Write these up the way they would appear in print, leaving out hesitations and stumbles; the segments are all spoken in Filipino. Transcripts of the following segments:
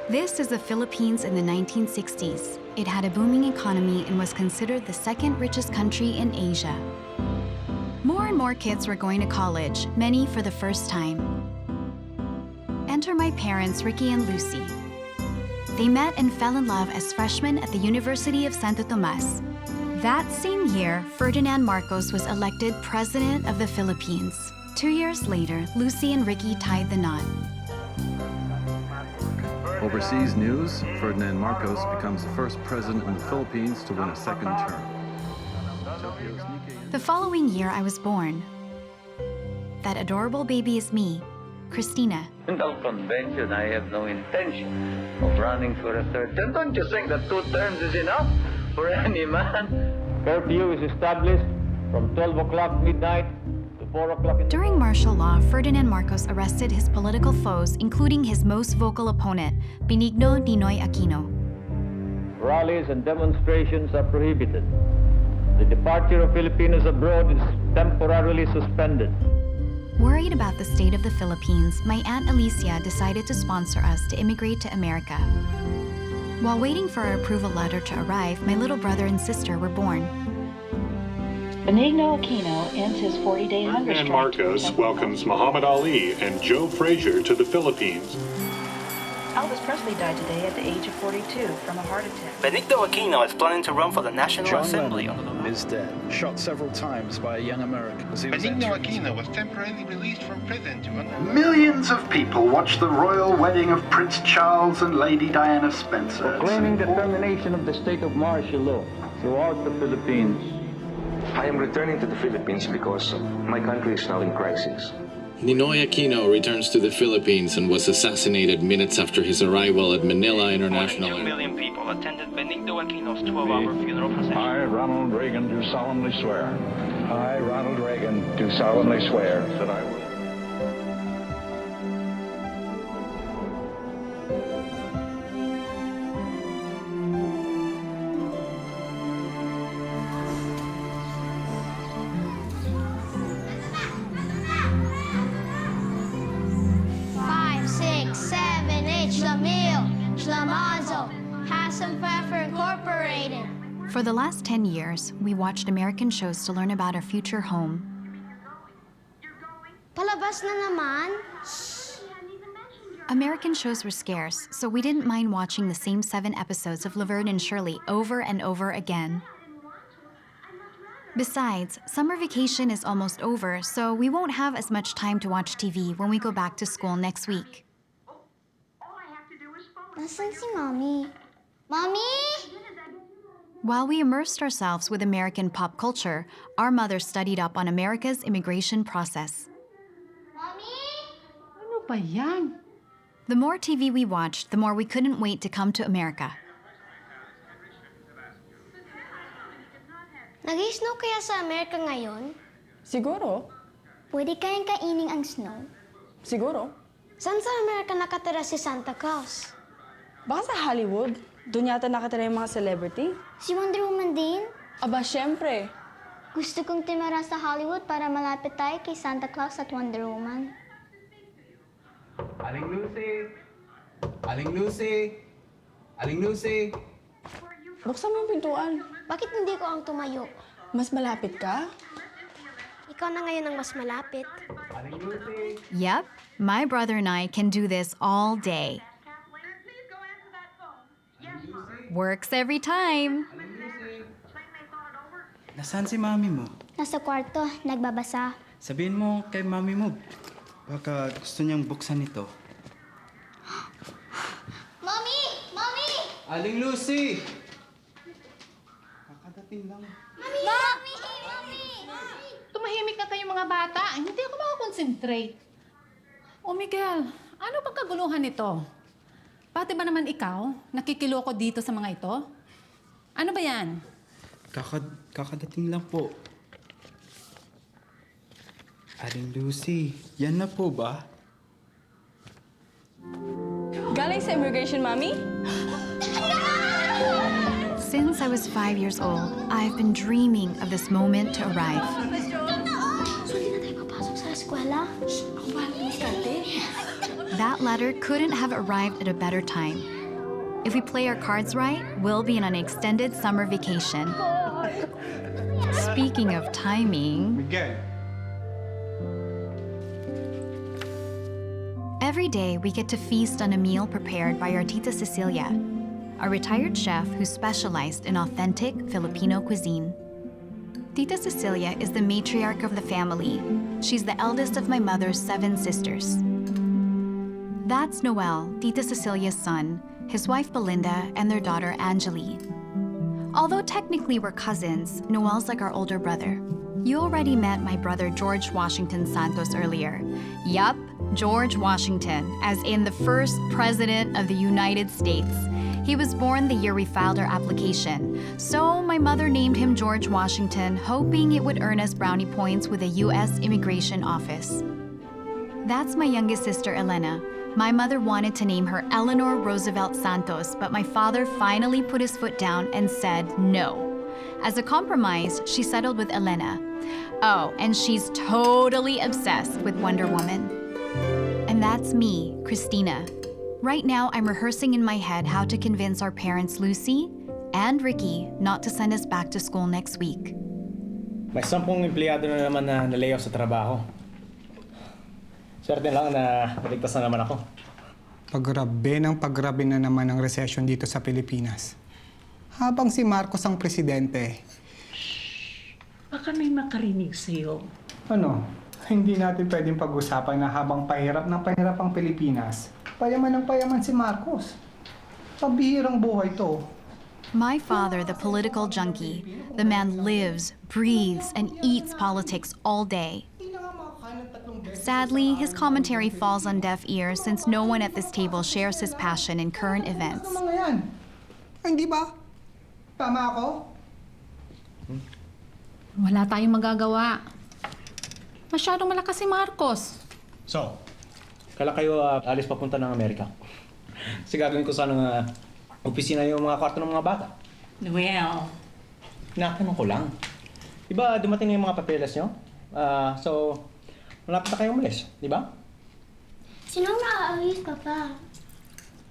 This is the Philippines in the 1960s. It had a booming economy and was considered the second richest country in Asia. More and more kids were going to college, many for the first time. Enter my parents, Ricky and Lucy. They met and fell in love as freshmen at the University of Santo Tomas. That same year, Ferdinand Marcos was elected President of the Philippines. 2 years later, Lucy and Ricky tied the knot. Overseas news, Ferdinand Marcos becomes the first president in the Philippines to win a second term. The following year, I was born. That adorable baby is me, Christina. No convention, I have no intention of running for a third term. Don't you think that 2 terms is enough for any man? Curfew is established from 12 o'clock midnight to 4 o'clock in the During martial law, Ferdinand Marcos arrested his political foes, including his most vocal opponent, Benigno Ninoy Aquino. Rallies and demonstrations are prohibited. The departure of Filipinos abroad is temporarily suspended. Worried about the state of the Philippines, my Aunt Alicia decided to sponsor us to immigrate to America. While waiting for our approval letter to arrive, my little brother and sister were born. Benigno Aquino ends his 40-day hunger strike. Ferdinand Marcos welcomes Muhammad Ali and Joe Frazier to the Philippines. Elvis Presley died today at the age of 42 from a heart attack. Benigno Aquino is planning to run for the National Assembly. Is dead, shot several times by a young American. Benigno Aquino was temporarily released from prison to Millions of people watched the royal wedding of Prince Charles and Lady Diana Spencer. Proclaiming the termination of the state of martial law throughout the Philippines. I am returning to the Philippines because my country is now in crisis. Ninoy Aquino returns to the Philippines and was assassinated minutes after his arrival at Manila International. More than 2 million people attended Benigno Aquino's 12-hour funeral procession. I, Ronald Reagan, do solemnly swear. I, Ronald Reagan, do solemnly swear that I will. For the last 10 years, we watched American shows to learn about our future home. Palabas na naman. American shows were scarce, so we didn't mind watching the same 7 episodes of Laverne and Shirley over and over again. Besides, summer vacation is almost over, so we won't have as much time to watch TV when we go back to school next week. Nasaan si Mommy? Mommy? While we immersed ourselves with American pop culture, our mother studied up on America's immigration process. Mommy? Ano ba yan? The more TV we watched, the more we couldn't wait to come to America. Nag-snow kaya sa Amerika ngayon? Siguro. Pwede kayang kainin ang snow? Siguro. Saan sa Amerika nakatira si Santa Claus? Baka sa Hollywood. Doon yata nakatira yung mga celebrity. Si Wonder Woman din? Aba, syempre. Gusto kong timara sa Hollywood para malapit tayo kay Santa Claus at Wonder Woman. Aling Lucy! Aling Lucy! Aling Lucy! Buksan mo yung pintuan. Bakit hindi ko ang tumayo? Mas malapit ka? Ikaw na ngayon ang mas malapit. Aling Lucy! Yep, my brother and I can do this all day. Works every time. Nasaan si mami mo? Nasa kwarto, nagbabasa. Sabihin mo kay mami mo. Baka gusto niyang buksan ito. Mommy! Mommy! Aling Lucy! Kakadating lang. Mommy! Mommy! Mommy! Tumahimik na kayong mga bata. Hindi ako makakonsentrate. O Miguel, ano bang kaguluhan nito? Pati ba naman ikaw, nakikiloko dito sa mga ito? Ano ba yan? Kakadating lang po. Aling Lucy, yan na po ba? Galing sa immigration, Mommy? Since I was 5 years old, I've been dreaming of this moment to arrive. So, hindi na tayo papasok sa eskwela? That letter couldn't have arrived at a better time. If we play our cards right, we'll be on an extended summer vacation. Speaking of timing... Miguel. Every day, we get to feast on a meal prepared by our Tita Cecilia, a retired chef who specialized in authentic Filipino cuisine. Tita Cecilia is the matriarch of the family. She's the eldest of my mother's 7 sisters. That's Noel, Tita Cecilia's son, his wife Belinda, and their daughter Angeli. Although technically we're cousins, Noel's like our older brother. You already met my brother George Washington Santos earlier. Yup, George Washington, as in the first president of the United States. He was born the year we filed our application, so my mother named him George Washington, hoping it would earn us brownie points with the U.S. Immigration Office. That's my youngest sister, Elena. My mother wanted to name her Eleanor Roosevelt Santos, but my father finally put his foot down and said no. As a compromise, she settled with Elena. Oh, and she's totally obsessed with Wonder Woman. And that's me, Christina. Right now, I'm rehearsing in my head how to convince our parents, Lucy and Ricky, not to send us back to school next week. May 10 empleyado na naman na nalayoff sa trabaho. Swerte lang na naligtas na naman ako. Paggrabe na naman ang recession dito sa Pilipinas. Habang si Marcos ang presidente. Baka may makarinig sa'yo. Ano? Hindi natin pwedeng pag-usapan na habang pahirap ang Pilipinas, payaman ng payaman si Marcos. Pabihirang buhay to. My father, the political junkie, the man lives, breathes, and eats politics all day. Sadly, his commentary falls on deaf ears since no one at this table shares his passion in current events. Ano mga yan? Ay, hindi ba? Tama ako? Wala tayong magagawa. Masyadong malakas si Marcos. So, kailan kayo alis papunta ng Amerika? Sigagawin ko sana opisina yung mga kwarto ng mga bata. Well, Natanong ko lang. Diba dumating na yung mga papeles nyo? So, malapit na kayong umalis, di ba? Sino maaalis, Papa?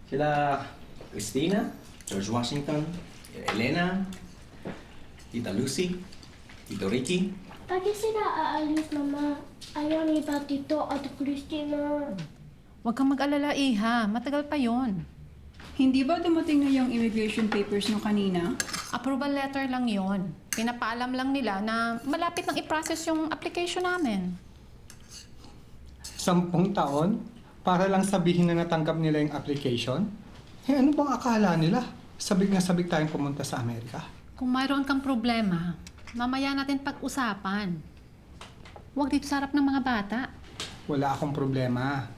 Sila Christina, George Washington, Elena, Tita Lucy, Tito Ricky. Bakit sila aalis, Mama? Ayaw ni Tito at Christina. Huwag kang mag-alala, Iha. Matagal pa yon. Hindi ba dumating na yung immigration papers nyo kanina? Approval letter lang yon. Pinapaalam lang nila na malapit nang i-process yung application namin. 10 taon? Para lang sabihin na natanggap nila yung application? Eh, ano bang akala nila? Sabik na sabik tayong pumunta sa Amerika. Kung mayroon kang problema, mamaya natin pag-usapan. Huwag dito sa harap ng mga bata. Wala akong problema.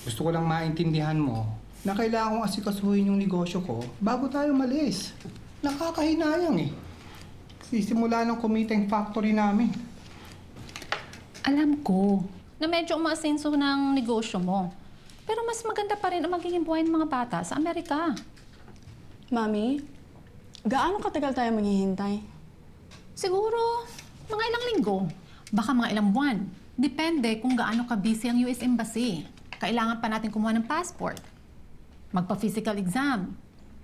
Gusto ko lang maintindihan mo na kailangan kong asikasuhin yung negosyo ko bago tayo malis. Nakakahinayang eh. Sisimula ng kumita yung factory namin. Alam ko na medyo umaasenso ng negosyo mo. Pero mas maganda pa rin ang magiging buhay ng mga bata sa Amerika. Mami, gaano katagal tayo maghihintay? Siguro, mga ilang linggo. Baka mga ilang buwan. Depende kung gaano ka-busy ang US Embassy. Kailangan pa natin kumuha ng passport. Magpa-physical exam.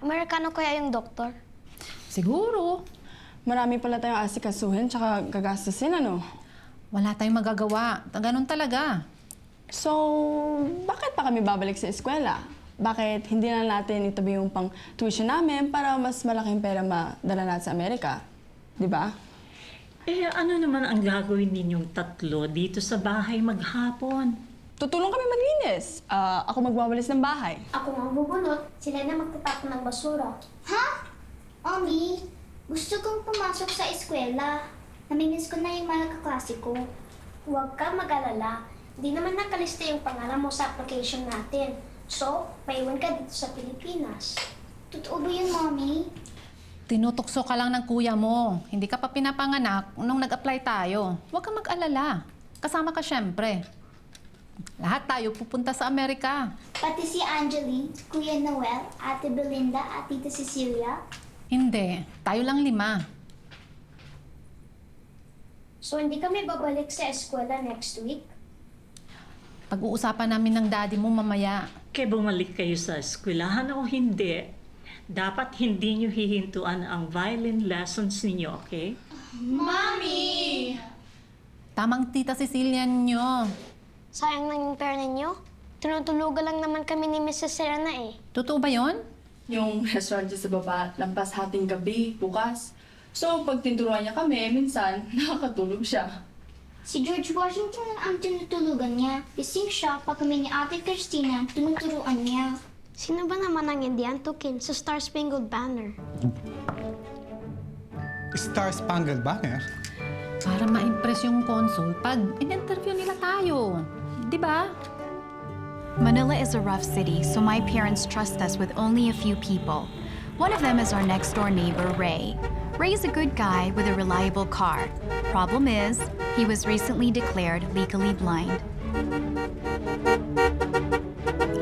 Amerikano kaya yung doktor? Siguro. Marami pala tayong asikasuhin tsaka gagastusin, ano? Wala tayong magagawa. Ganun talaga. So, bakit pa kami babalik sa eskwela? Bakit hindi na natin itabi yung pang-tuition namin para mas malaking pera madala natin sa Amerika? Di ba? eh ano naman ang gagawin ninyong tatlo dito sa bahay maghapon? Tutulong kami maglinis. Ako magwawalis ng bahay. Ako magbubunot, sila na magtatapon ng basura. Ha? Omi, gusto kong pumasok sa eskwela. Namimiss ko na yung mga kaklase ko. Huwag ka mag-alala. Di naman nakalista yung pangalan mo sa application natin. So, paiwan ka dito sa Pilipinas. Totoo ba yun, Mommy? Tinutokso ka lang ng kuya mo. Hindi ka pa pinapanganak nung nag-apply tayo. Huwag kang mag-alala. Kasama ka syempre. Lahat tayo pupunta sa Amerika. Pati si Angeli, Kuya Noel, Ate Belinda, at Tita Cecilia? Hindi. Tayo lang 5. So, hindi kami babalik sa eskwela next week? Pag-uusapan namin ng daddy mo mamaya. Kaya bumalik kayo sa eskwelahan o hindi? Dapat hindi nyo hihintuan ang violin lessons ninyo, okay? Mami! Tamang tita Cecilia nyo. Sayang lang yung pera ninyo. Tinutulugan lang naman kami ni Mrs. Serena eh. Totoo ba yon? Yung restaurant dyan sa baba, lampas hating gabi, bukas. So, pag tinturuan niya kami, minsan, nakakatulog siya. Si George Washington ang tinutulugan niya. Gising siya pag kami ni Ate Christina tinuturuan niya. Sino ba naman ang hindi antukin sa Star Spangled Banner? Star Spangled Banner? Para ma-impress yung consul pag in-interview nila tayo. Di ba? Manila is a rough city, so my parents trust us with only a few people. One of them is our next-door neighbor, Ray. Ray's a good guy with a reliable car. Problem is, he was recently declared legally blind.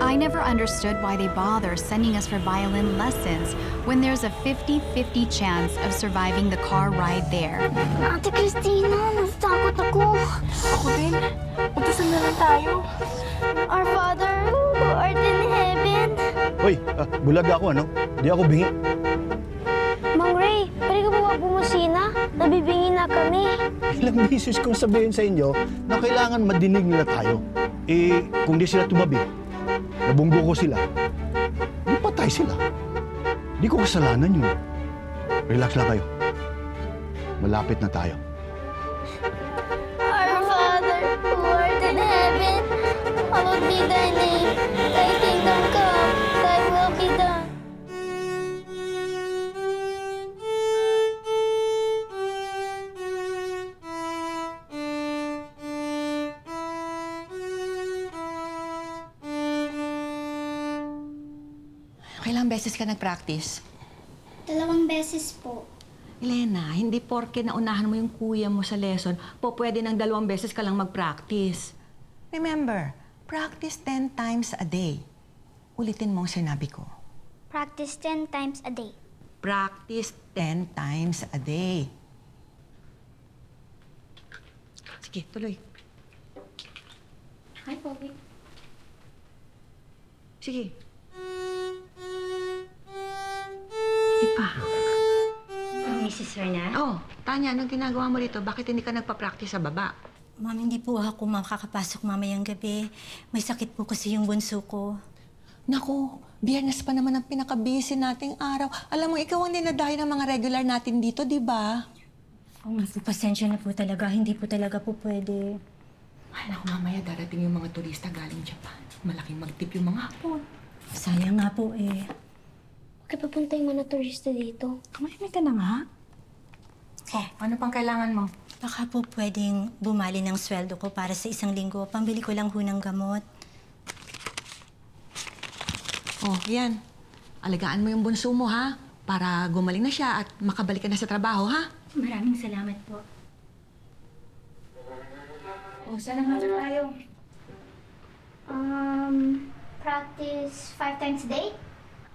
I never understood why they bother sending us for violin lessons when there's a 50-50 chance of surviving the car ride there. Ate Christina, natatakot ako. Ako din. Pagdasan na lang tayo. Our Father, who art in heaven. Hoy, bulag ako ano? Di ako bingi. Mang Ray, pwede ka ba wag bumusina? Nabibingi na kami. Ilang beses kong sabihin sa inyo na kailangan madinig nila tayo. Eh, kung di sila tumabi, nabunggo ko sila, di patay sila. Di ko kasalanan yun. Relax lang kayo. Malapit na tayo. Our Father, who art in heaven, hallowed be thy name. Thy kingdom come, thy will be done. Ilang beses ka nag-practice? 2 beses po. Elena, hindi porke naunahan mo yung kuya mo sa lesson, pwede ng 2 beses ka lang mag-practice. Remember, practice 10 times a day. Ulitin mo ang sinabi ko. Practice 10 times a day. Practice 10 times a day. Sige, tuloy. Hi, Pogi. Sige. Ipa. Mrs. Serna? Oh, Tanya, anong ginagawa mo dito? Bakit hindi ka nagpa-practice sa baba? Ma'am, hindi po ako makakapasok mamayang gabi. May sakit po kasi yung bunso ko. Naku, Biyernes pa naman ang pinaka-busy nating araw. Alam mo, ikaw ang dinadayo ng mga regular natin dito, di ba? Oh, pasensya na po talaga. Hindi po talaga po pwede. Ay, naku, mamaya darating yung mga turista galing Japan. Malaking magtip yung mga Hapon. Sayang nga po eh. Bakit papunta yung mga turista dito? Kamahimik ka na nga. Oh, ano pang kailangan mo? Baka po pwedeng bumali ng sweldo ko para sa 1 linggo. Pambili ko lang ho ng gamot. Oh, yan. Alagaan mo yung bunso mo, ha? Para gumaling na siya at makabalik ka na sa trabaho, ha? Maraming salamat po. Oh, saan nga tayo? Practice 5 times a day?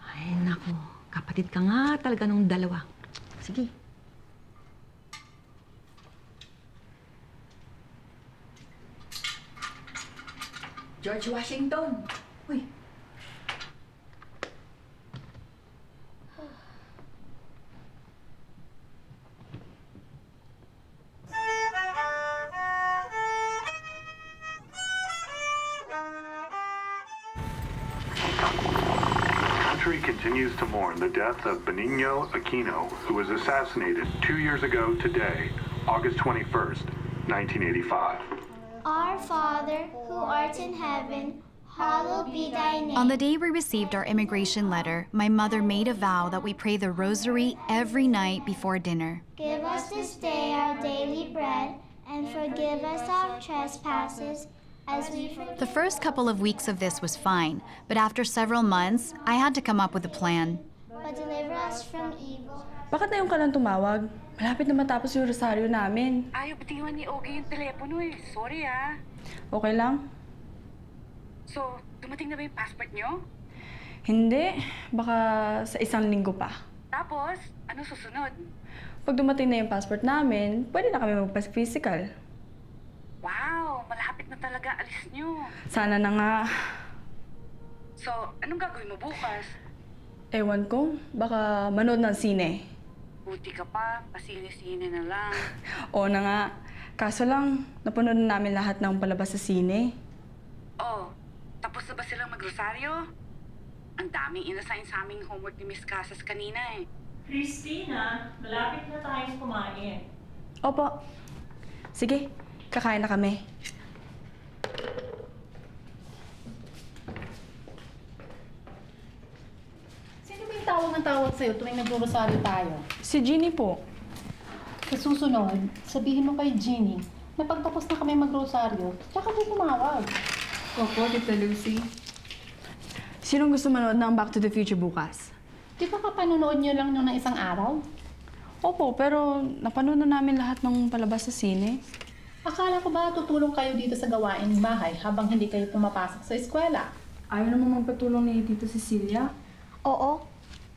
Ay, naku. Kapatid ka nga talaga nung 2. Sige. George Washington. Uy. Continues to mourn the death of Benigno Aquino, who was assassinated 2 years ago today, August 21st, 1985. Our Father, who art in heaven, hallowed be thy name. On the day we received our immigration letter, my mother made a vow that we pray the rosary every night before dinner. Give us this day our daily bread, and forgive us our trespasses, as we forgive. The first couple of weeks of this was fine, but after several months, I had to come up with a plan. But deliver us from evil. Bakit na yung ka lang tumawag? Malapit na matapos yung rosaryo namin. Ayaw bitiwan ni Ogie yung telepono eh. Sorry ah. Okay lang? So, dumating na ba yung passport nyo? Hindi. Baka sa 1 linggo pa. Tapos, ano susunod? Pag dumating na yung passport namin, pwede na kami magpa-physical. Wow! Malapit na talaga alis nyo. Sana na nga. So, anong gagawin mo bukas? Ewan ko, baka manood ng sine. Buti ka pa, pasine-sine na lang. Oo na nga. Kaso lang, napanood na namin lahat ng palabas sa sine. Oh, tapos na ba silang magrosaryo? Ang daming inassign sa aming homework ni Miss Casas kanina eh. Christina, malapit na tayong kumain. Opo. Sige, kakain na kami. Sino ba yung tawag ng tawag sa'yo tuwing nagro-rosaryo tayo? Si Jeannie po. Sa susunod, sabihin mo kay Jeannie na pagtapos na kami mag-rosaryo, tsaka mo tumawag. Opo, Tita Lucy. Sinong gusto manood ng Back to the Future bukas? Di ba kapanonood nyo lang nung ng isang araw? Opo, pero napanood na namin lahat ng palabas sa sine. Akala ko ba tutulong kayo dito sa gawaing bahay habang hindi kayo pumapasok sa eskwela? Ayaw naman magpatulong ni Tito Cecilia. Oo,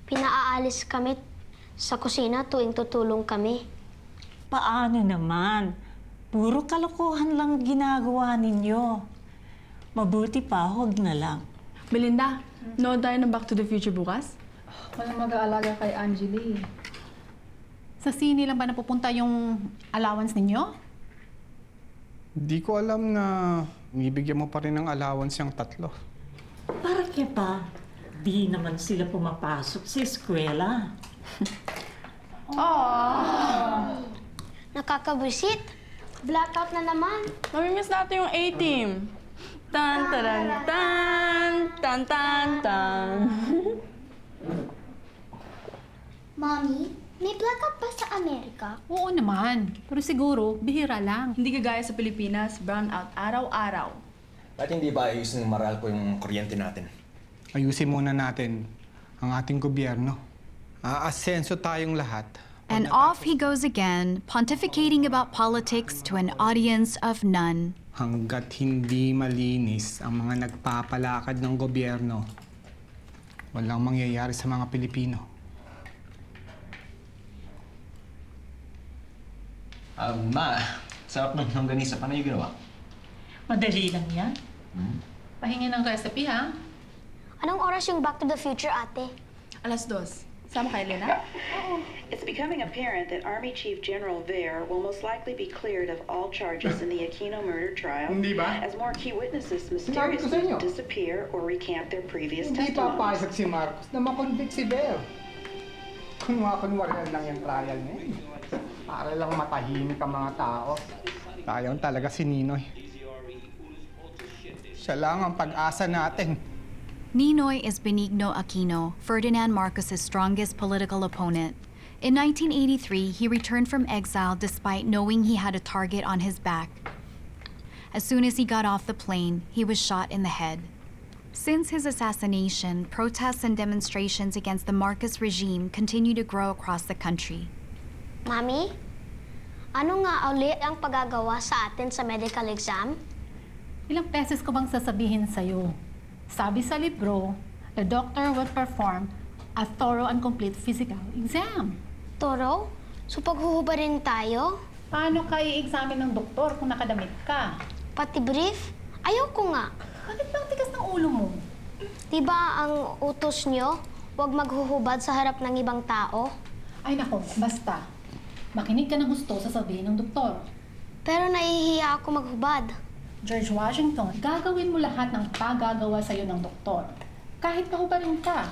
pinaaalis kami sa kusina tuwing tutulong kami. Paano naman? Puro kalokohan lang ginagawa ninyo. Mabuti pa, huwag na lang. Belinda, nood tayo ng Back to the Future bukas? Walang mag-aalaga kay Angeli. Sa sine lang ba napupunta yung allowance ninyo? Di ko alam na bibigyan mo pa rin ng allowance yung 3. Para kaya pa, di naman sila pumapasok sa eskwela. Nakakabwisit. Blackout na naman. Mamimiss natin yung A-team. Tan, taran, tan, tan, tan, tan. Mommy, may blackout ba sa Amerika? Oo naman. Pero siguro, bihira lang. Hindi kagaya sa Pilipinas, brown out araw-araw. Ba't hindi ba ayusin ng maral ko yung kuryente natin? Ayusin muna natin ang ating gobyerno. Aasenso tayong lahat. And off he goes again, pontificating about politics to an audience of none. Hanggat hindi malinis ang mga nagpapalakad ng gobyerno, walang mangyayari sa mga Pilipino. Ma, sarap ng longganisa. Paano yung ginawa? Madali lang yan. Pahingi ng recipe, ha? Anong oras yung Back to the Future, ate? 2:00. Sama kayo, Lena? It's becoming apparent that Army Chief General Ver will most likely be cleared of all charges in the Aquino murder trial Hindi ba? as more key witnesses Sinabi ko sa mysteriously inyo. disappear or recant their previous Hindi testimonies. papayag si Marcos na makonvict si Bel. Kunwari lang yung trial niya. Para lang matahimik ang mga tao. Sayang talaga si Ninoy. Siya lang ang pag-asa natin. Ninoy is Benigno Aquino, Ferdinand Marcos' strongest political opponent. In 1983, he returned from exile despite knowing he had a target on his back. As soon as he got off the plane, he was shot in the head. Since his assassination, protests and demonstrations against the Marcos regime continue to grow across the country. Mami, ano nga ulit ang pagagawa sa atin sa medical exam? Ilang beses ko bang sasabihin sa'yo? Sabi sa libro, a doctor will perform a thorough and complete physical exam. Toro? So paghuhubarin tayo? Paano ka i-examine ng doktor kung nakadamit ka? Pati brief? Ayaw ko nga. Bakit bang tigas ng ulo mo? Diba ang utos nyo, huwag maghuhubad sa harap ng ibang tao? Ay nako, basta. Makinig ka na gusto sasabihin ng doktor. Pero nahihiya ako maghubad. George Washington, gagawin mo lahat ng pagagawa sa'yo ng doktor. Kahit pahubarin ka.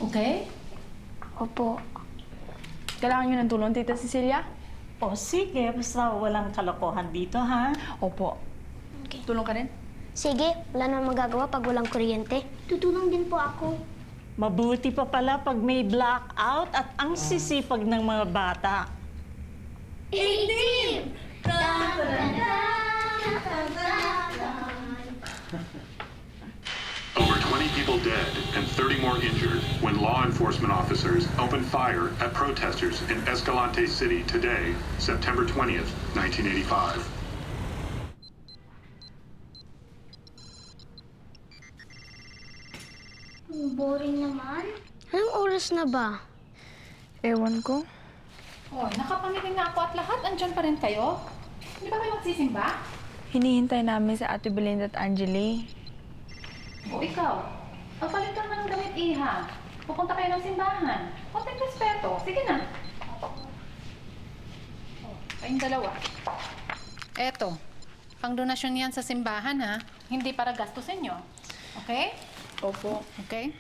Okay? Opo. Kailangan nyo ng tulong, Tita Cecilia? O sige, basta walang kalokohan dito, ha? Opo. Okay. Tulong ka rin? Sige, wala namang magagawa pag walang kuryente. Tutulong din po ako. Mabuti pa pala pag may blackout at ang sisipag ng mga bata. 18! Over 20 people dead and 30 more injured when law enforcement officers opened fire at protesters in Escalante City today, September 20th, 1985. Boring naman. Anong oras na ba? Ewan ko. Oh, nakapamiling na ako at lahat andyan pa rin kayo. Hindi ba kayo magsisimba? Hinihintay namin sa Ate Belinda at Angeli. O ikaw, magpalit ka naman ng damit, Iha. Pupunta kayo ng simbahan. Konting respeto. Sige na. Kayong dalawa. Eto, pang donasyon yan sa simbahan, ha? Hindi para gastusin nyo. Okay? Opo. Okay?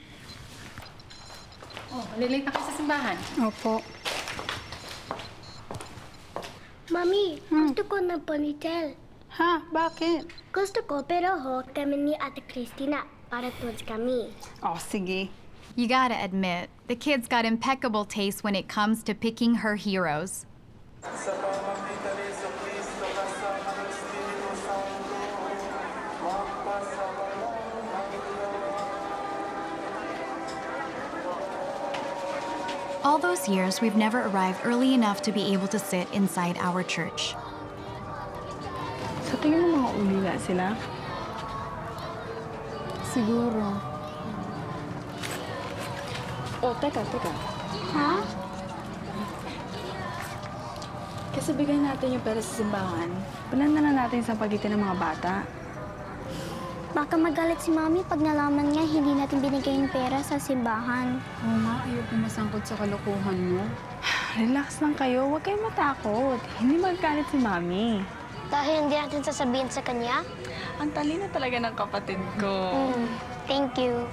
Oh, malilate na kayo sa simbahan. Opo. Mami, gusto ko ng ponytail. Ha? Bakit? Gusto ko, pero kami ni Ate Christina. Para twins kami. Oh, sige. You gotta admit, the kid's got impeccable taste when it comes to picking her heroes. All those years, we've never arrived early enough to be able to sit inside our church. Sa tingin mo mga ulila sila? Siguro. Oh, teka. Ha? Kasi bigay natin yung pera sa simbahan. Palan na lang natin sa pagitan ng mga bata. Baka magalit si Mami pag nalaman niya hindi natin binigay yung pera sa simbahan. Oo nga, ayoko masangkot sa kalokohan mo. Relax lang kayo, huwag kayong matakot. Hindi magalit si Mami. Dahil hindi natin sasabihin sa kanya? Ang talino talaga ng kapatid ko. Thank you.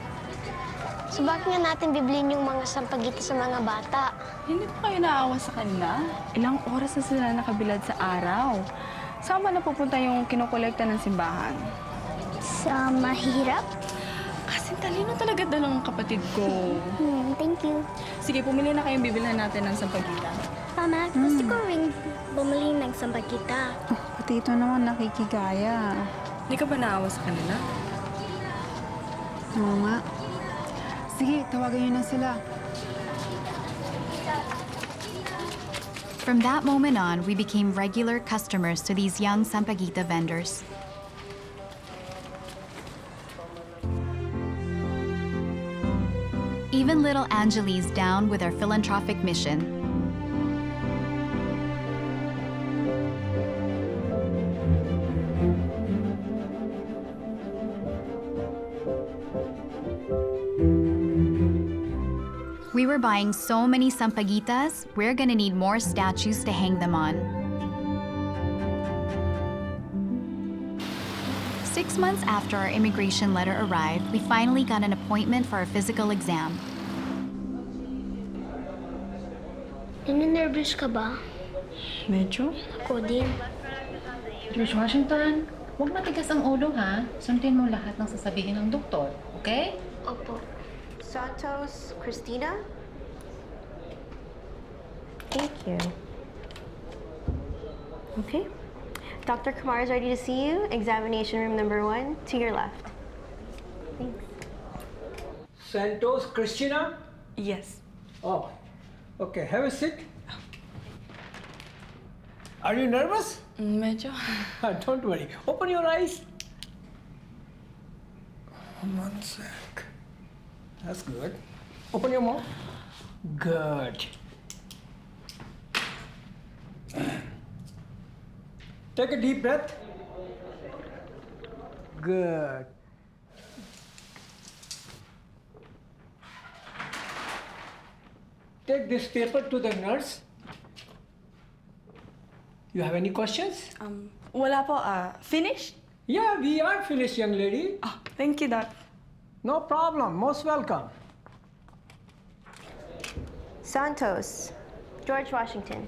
So bakit nga natin bibilin yung mga sampagita sa mga bata? Hindi pa kayo naawa sa kanila? Ilang oras na sila nakabilad sa araw. Saan ba napupunta yung kinukolekta ng simbahan? Sa mahirap? Kasi talino talaga dalang kapatid ko. Thank you. Sige, pumili na kayong bibilhan natin ng sampagita. Mama, gusto ko ring bumili ng sampagita. Pati ito naman nakikigaya. Hindi ka ba naawa sa kanila? Oo nga. Sige, tawagan niyo na sila. From that moment on, we became regular customers to these young sampaguita vendors. Even little Angeli's down with our philanthropic mission. We were buying so many sampaguitas, we're gonna need more statues to hang them on. 6 months after our immigration letter arrived, we finally got an appointment for our physical exam. Nervous ka ba? Medyo. Ako din. George Washington, huwag matigas ang ulo, ha? Sundin mo lahat ng sasabihin ng doktor, okay? Opo. Santos, Christina? Thank you. Okay. Dr. Kumar is ready to see you. Examination room number 1, to your left. Thanks. Santos, Christina? Yes. Oh, okay. Have a seat. Are you nervous? Medyo. Don't worry. Open your eyes. 1 sec. That's good. Open your mouth. Good. Take a deep breath. Good. Take this paper to the nurse. You have any questions? Wala po. Finished? Yeah, we are finished, young lady. Oh, thank you, Doc. No problem. Most welcome. Santos, George Washington.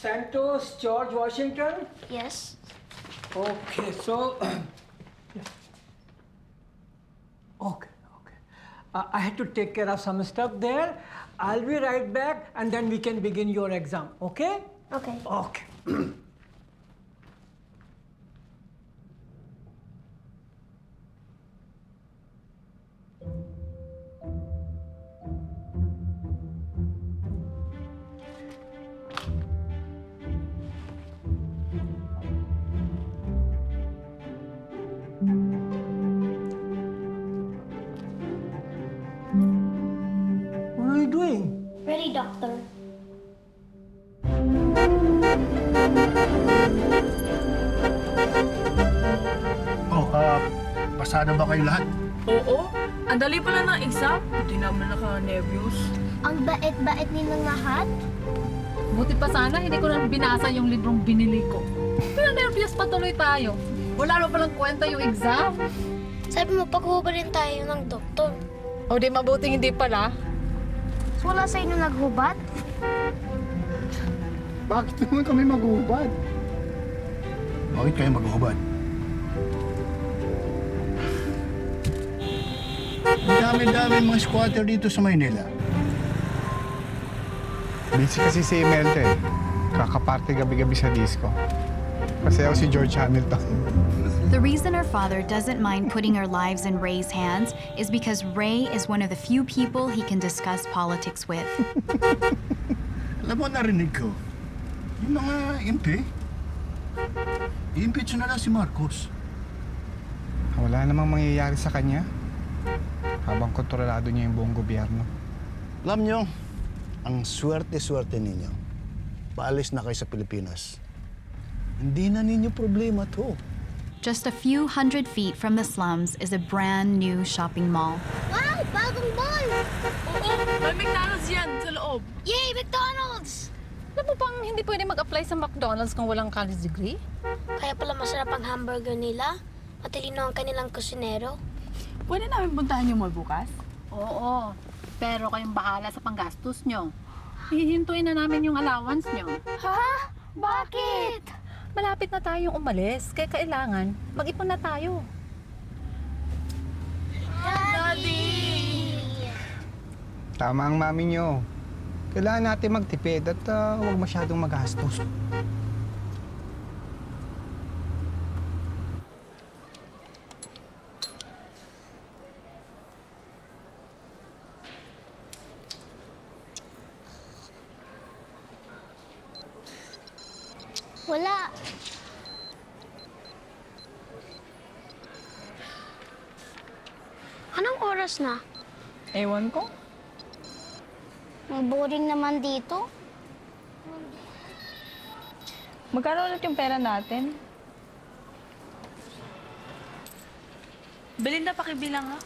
Santos, George Washington? Yes. Okay, so... Okay. I had to take care of some stuff there. I'll be right back, and then we can begin your exam, okay? Okay. Okay. What are you doing? Ready, doctor. Oh, pasado ba kayo lahat? Oo. Ang dali pala ng exam. Hindi naman naka-nervyos. Ang bait-bait nilang lahat. Buti pa sana hindi ko na binasa yung librong binili ko. Pinanervyos pa tuloy tayo. Wala na palang kwenta yung exam. Sabi mo, paghuhubarin tayo ng doktor. O di mabuting hindi pala. So, wala sa inyo naghubad? Bakit naman kami maghubad? Bakit kayo maghubad? Ang dami-dami mga squatter dito sa Maynila. Busy kasi si Imelda eh. Kakaparte gabi-gabi sa disco. Pasayaw si George Hamilton. The reason our father doesn't mind putting our lives in Ray's hands is because Ray is one of the few people he can discuss politics with. Alam mo, narinig ko. Yung mga MP, i-impeach na lang si Marcos. Wala namang mangyayari sa kanya habang kontrolado niya yung buong gobyerno. Alam nyo, ang swerte-swerte ninyo. Paalis na kayo sa Pilipinas. Hindi na ninyo problema to. Just a few hundred feet from the slums is a brand new shopping mall. Wow! Bagong mall! Oo, may McDonald's yan sa loob. Yay! McDonald's! Alam mo bang hindi pwede mag-apply sa McDonald's kung walang college degree? Kaya pala masarap ang hamburger nila. Matalino ang kanilang kusinero. Pwede namin puntahan yung mall bukas? Oo, pero kayong bahala sa panggastos nyo. Hihintuin na namin yung allowance nyo. Ha? Bakit? Malapit na tayong umalis, kaya kailangan mag-ipon na tayo. Daddy! Tama ang mami niyo. Kailangan natin magtipid at huwag masyadong magastos. Wala. Anong oras na? Ewan ko. Boring naman dito. Magkano ulit yung pera natin? Belinda, pakibilang ha.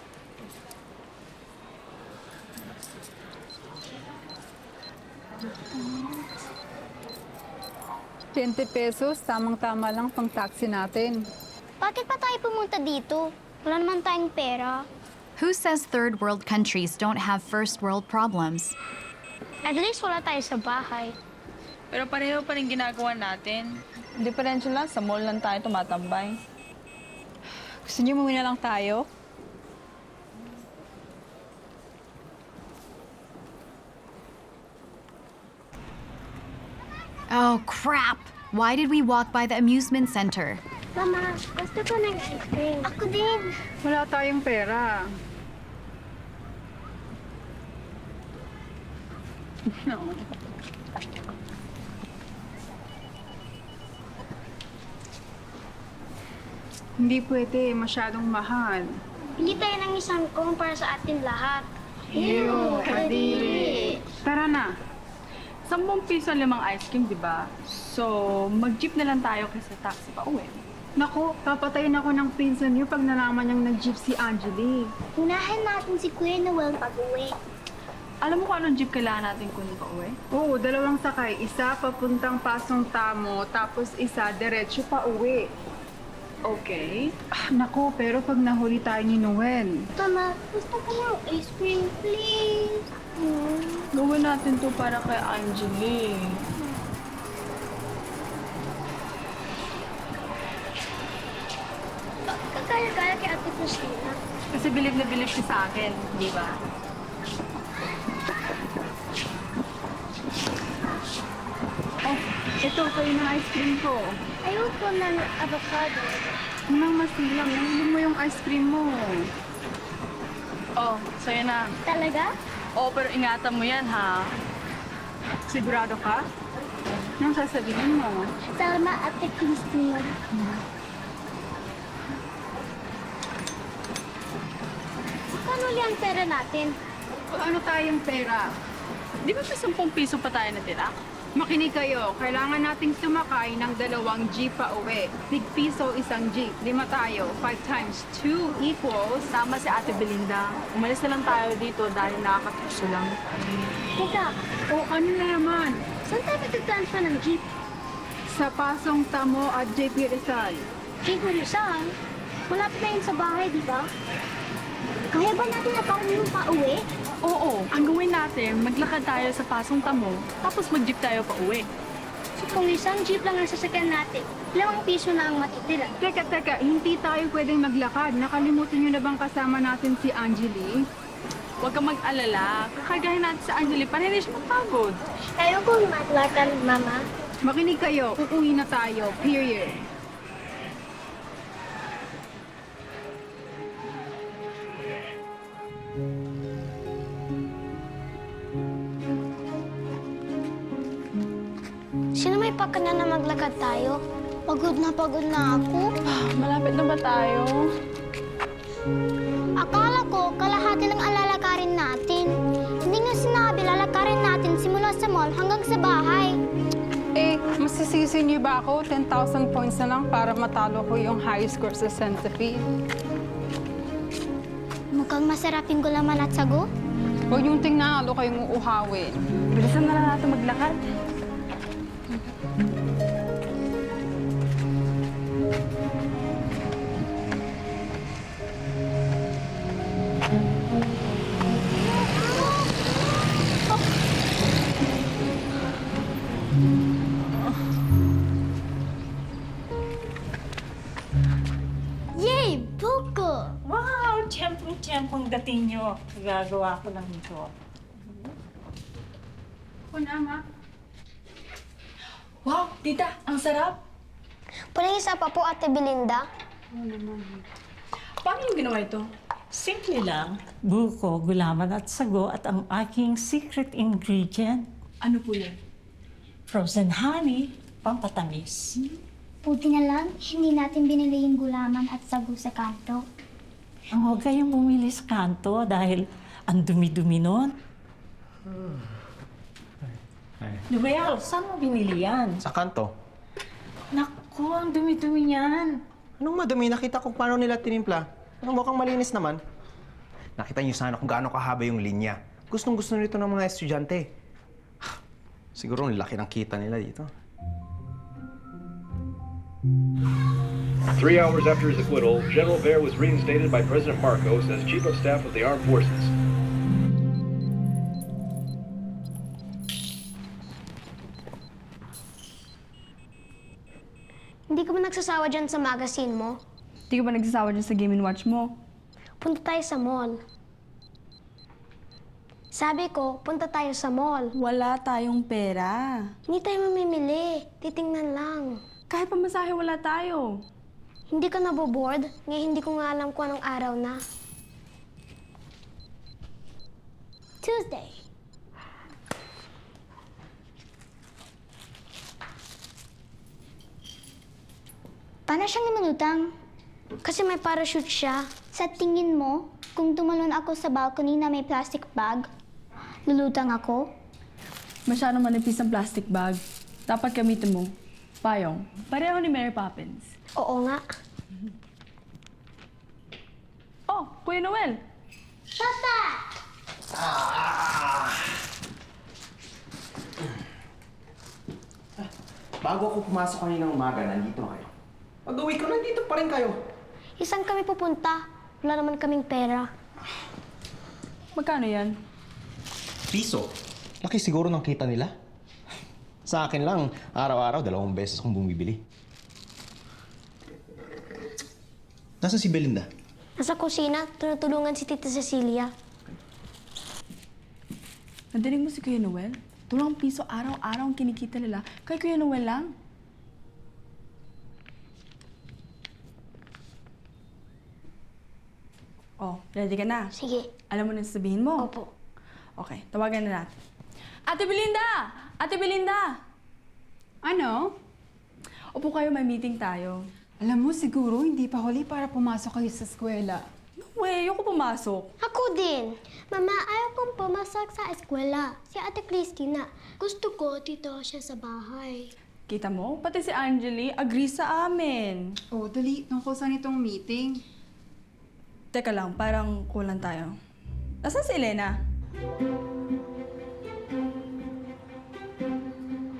₱20, tamang-tama lang pang taxi natin. Bakit pa tayo pumunta dito? Wala naman tayong pera. Who says third world countries don't have first world problems? At least wala tayo sa bahay. Pero pareho pa rin ginagawa natin. Diferensya lang, sa mall lang tayo tumatambay. Gusto niyo muna lang tayo? Oh, crap! Why did we walk by the amusement center? Mama, gusto ko ng ice cream. Ako din. Wala tayong pera. No. Hindi pwede, masyadong mahal. Bili tayo ng isang cone para sa atin lahat. Ew, kadiri. Tara na. 10 piso 5 ice cream, di ba? So, mag-jeep na lang tayo kaysa taxi pa uwi. Naku, papatayin ako ng pinsan niyo pag nalaman niyang nag-jeep si Angeli. Unahin natin si Kuya Noel pag-uwi. Alam mo kung anong jeep kailangan natin kunin pa uwi? Oo, 2 sakay. Isa papuntang Pasong Tamo, tapos isa diretso pa uwi. Okay. Naku, pero pag nahuli tayo ni Noel. Mama, gusto ko ng ice cream, please. Gawin natin to para kay Angeli. Kagaya-gaya kay Ate Christina. Kasi bilib na bilib siya sa akin, di ba? Oh, ito, kayo ng ice cream ko. Ayoko ng avocado. Nang masilang, nahulog mo yung ice cream mo. Oh, sa'yo na. Talaga? Oo, pero ingatan mo yan, ha? Sigurado ka? Anong sasabihin mo? Salma, Ate Christina. Paano ulit ang pera natin? Ano tayong pera? Di ba may 10 piso pa tayo natira? Makinig kayo, kailangan nating sumakay ng 2 jeep pa uwi. tig-piso isang jeep, 5 tayo. 5 times 2 equals... Tama si Ate Belinda. Umalis na lang tayo dito dahil nakakatuso lang. Teka, ano na naman? saan tayo magtatransfer ng jeep? Sa Pasong Tamo at JP Rizal. JP Rizal? Malapit na yun sa bahay, di ba? Kaya ba natin nakauwi pa uwi? Oo, ang gawin natin, maglakad tayo sa Pasong Tamo, tapos mag-jeep tayo pa uwi. So kung isang jeep lang ang sasakyan natin, 2 piso na ang matitira. Teka, hindi tayo pwedeng maglakad. Nakalimutan niyo na bang kasama natin si Angeli? Huwag kang mag-alala. Kakargahin natin sa Angeli para hindi siya magpagod. Ayaw ko maglakad, Mama. Makinig kayo, uuwi na tayo. Period. Sino may pakana na maglakad tayo? Pagod na ako. Malapit na ba tayo? Akala ko, kalahati lang ang lalakarin natin. Hindi nga sinabi lalakarin natin simula sa mall hanggang sa bahay. Masisisi niyo ba ako? 10,000 points na lang para matalo ko yung high score sa centipede. Mukhang masarap yung gulaman at sago. Huwag yung tingnan, alo kayong uuhawin. Bilisan na lang natin maglakad. Yay! Buko! Wow! Tiyempong dating nyo. Gagawa ko lang ito. Ma. Wow, tita, ang sarap. Pwede isa pa po, Ate Belinda. Paano yung ginawa ito? Simple lang. Buko, gulaman at sago at ang aking secret ingredient. Ano po yan? Frozen honey, pampatamis. Buti na lang, hindi natin binili yung gulaman at sago sa kanto. Huwag kayong bumili sa kanto dahil ang dumi-dumi nun. Noel, saan mo binili yan? Sa kanto. Naku, ang dumi-dumi niyan. Anong madumi? Nakita ko paano nila tinimpla. Anong mukhang malinis naman. Nakita niyo sana kung gaano kahaba yung linya. Gustong-gusto nito ng mga estudyante. Siguro ang laki ng kita nila dito. 3 hours after his acquittal, General Ver was reinstated by President Marcos as Chief of Staff of the Armed Forces. Hindi ka ba nagsasawa dyan sa magazine mo? Hindi ka ba nagsasawa dyan sa Game & Watch mo? Punta tayo sa mall. Sabi ko, punta tayo sa mall. Wala tayong pera. Hindi tayo mamimili. Titingnan lang. Kahit pamasahe, wala tayo. Hindi ka naboboard? Ngayon hindi ko nga alam kung anong araw na. Tuesday. Paano siyang namalutang? Kasi may parachute siya. Sa tingin mo, kung tumalon ako sa balcony na may plastic bag, lulutang ako? Masyadong manipis ang plastic bag. Dapat gamitin mo. Payong. Pareho ni Mary Poppins. Oo nga. Oh, Kuya Noel. Papa! Bago ako pumasok kaninang umaga, nandito na kayo. Pag-uwi ko, nandito pa rin kayo. Isang kami pupunta. Wala naman kaming pera. Magkano yan? Piso. Laki siguro ng kita nila. Sa akin lang, araw-araw, 2 beses akong bumibili. Nasaan si Belinda? Nasa kusina, tinutulungan si Tita Cecilia. Nadinig mo si Kuya Noel? 2 piso araw-araw ang kinikita nila. Kay Kuya Noel lang. Oh, ready ka na? Sige. Alam mo na sasabihin mo? Opo. Okay, tawagan na natin. Ate Belinda! Ate Belinda! Ano? Upo kayo, may meeting tayo. Alam mo, siguro hindi pa huli para pumasok kayo sa eskwela. No way, ayoko pumasok. Ako din. Mama, ayaw kong pumasok sa eskwela. Si Ate Christina. Gusto ko dito siya sa bahay. Kita mo, pati si Angeli agree sa amin. Oh, dali. Tungkol saan itong meeting? Teka lang, parang kulang tayo. Nasaan si Elena?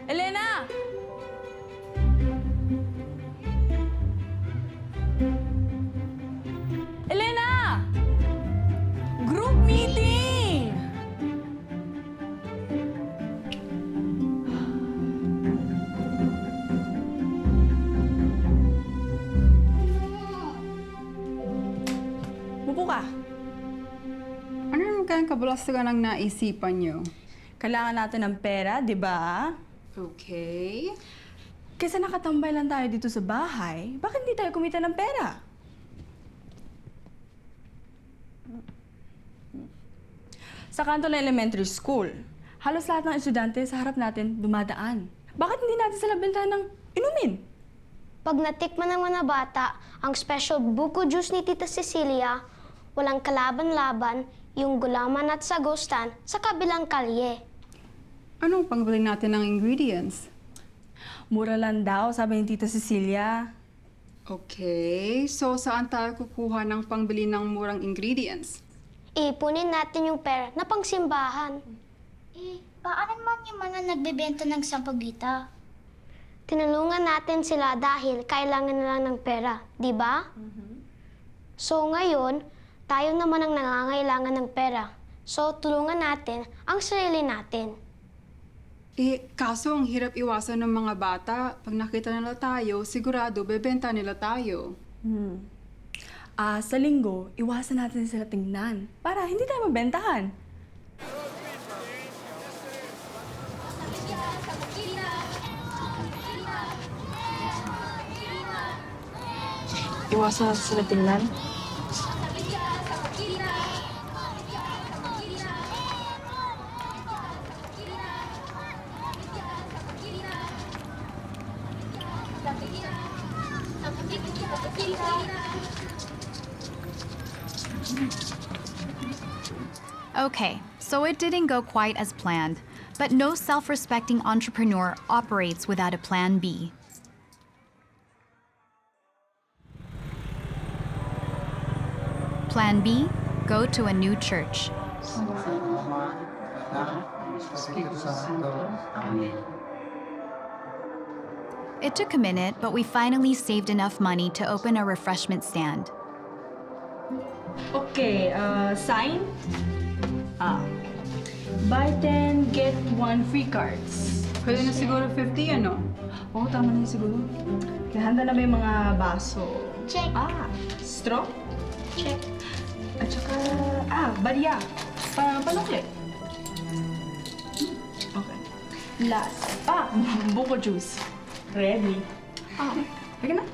Elena! Elena! Group meeting! Mupo ka. Ano naman kayang kabulastugan ang naisipan niyo? Kailangan natin ng pera, di ba? Okay. Kaysa nakatambay lang tayo dito sa bahay, bakit hindi tayo kumita ng pera? Sa kanto ng elementary school, halos lahat ng estudyante sa harap natin dumadaan. Bakit hindi natin sila bentahan ng inumin? Pag natikman ng mga bata ang special buko juice ni Tita Cecilia, walang kalaban-laban yung gulaman at sagustan sa kabilang kalye. Anong pangbili natin ng ingredients? Mura lang daw, sabi ni Tita Cecilia. Okay, so saan tayo kukuha ng pangbili ng murang ingredients? Ipunin natin yung pera na pangsimbahan. Paano naman yung mga nagbebenta ng sampagita? Tinulungan natin sila dahil kailangan nila ng pera, di ba? So ngayon, tayo naman ang nangangailangan ng pera. So tulungan natin ang sarili natin. Kaso ang hirap iwasan ng mga bata. Pag nakita nila tayo, sigurado bebenta nila tayo. Sa linggo, iwasan natin sila tingnan para hindi tayo mabentahan. Iwasan natin sila tingnan. Okay, so it didn't go quite as planned, but no self-respecting entrepreneur operates without a plan B. Plan B, go to a new church. It took a minute, but we finally saved enough money to open a refreshment stand. Okay, sign? Buy 10, get 1 free cards. Pwede na siguro 50, ano? Oo, tama na yun siguro. Handa na ba yung mga baso? Check. Straw? Check. At saka, barya. Panukli. Okay. Last. Buko juice. Ready. Sige na.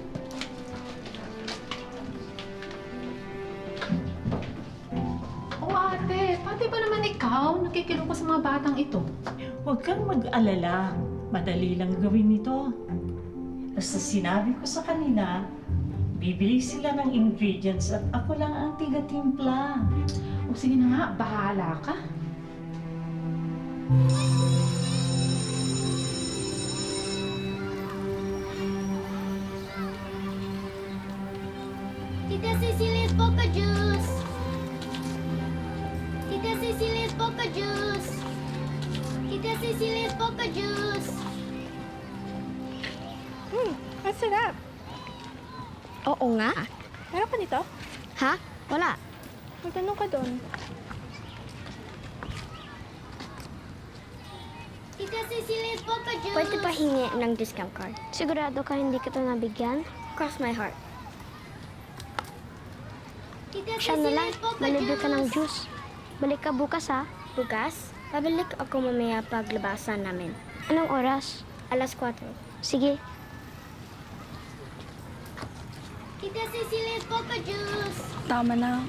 Ate, pati ba naman ikaw nakikilo ko sa mga batang ito? Huwag kang mag-alala. Madali lang gawin ito. Basta sinabi ko sa kanila, bibili sila ng ingredients at ako lang ang tiga-timpla. O sige na nga, bahala ka. Tita Cecilia's Boca Juice! Tita Cecilia's Boca Juice! Tita Cecilia's Boca Juice! Ang sarap. Oo nga. Meron ka nito? Ha? Wala. Magtanong ka doon. Tita Cecilia's Boca Juice! Pwede pa hingi ng discount card. Sigurado ka hindi kita nabigyan? Cross my heart. Tita Siya na lang. Cecilia's Boca Malibre ka ng Juice! juice. Balik ka bukas ha? Bukas? Babalik ako mamaya paglabasan namin. Anong oras? 4:00. Sige. Tita Cecilia's Boca Juice! Tama na.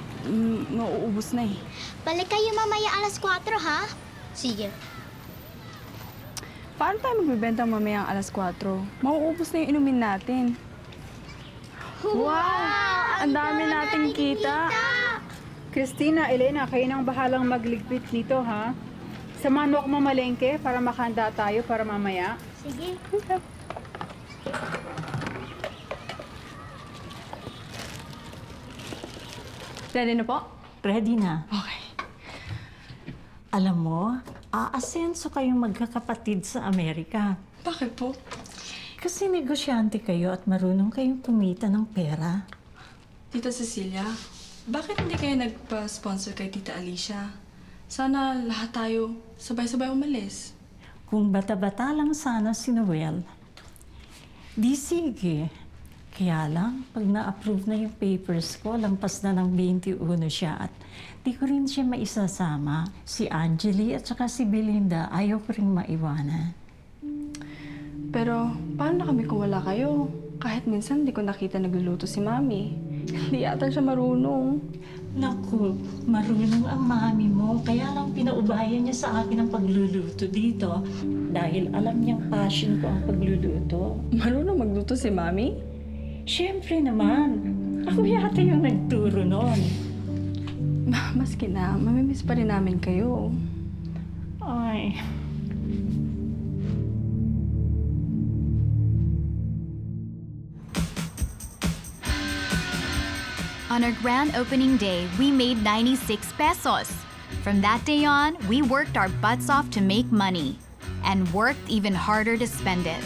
Nauubos na eh. Balik kayo mamaya 4:00, ha? Sige. Paano tayo magbibenta mamayang 4:00? Mauubos na yung inumin natin. Wow! Ang dami nating kita! Christina, Elena, kayo nang bahalang magligpit nito, ha? Samahan mo ako mamalengke para makahanda tayo para mamaya. Sige. Ready na po? Ready na. Okay. Alam mo, aasenso kayong magkakapatid sa Amerika. Bakit po? Kasi negosyante kayo at marunong kayong kumita ng pera. Tita Cecilia, bakit hindi kayo nagpa-sponsor kay Tita Alicia? Sana lahat tayo sabay-sabay umalis. Kung bata-bata lang sana si Noel, di sige. Kaya lang, pag na-approve na yung papers ko, lampas na ng 21 siya at di ko rin siya maisasama. Si Angeli at saka si Belinda, ayaw ko rin maiwanan. Pero paano na kami kung wala kayo? Kahit minsan di ko nakita nagluluto si Mami. Hindi yata siya marunong. Naku, marunong ang mami mo. Kaya lang pinaubayan niya sa akin ang pagluluto dito. Dahil alam niyang passion ko ang pagluluto. Marunong magluto si Mami? Siyempre naman. Ako yata yung nagturo noon. Maski na, mamimiss pa rin namin kayo. Ay. On our grand opening day, we made 96 pesos. From that day on, we worked our butts off to make money and worked even harder to spend it.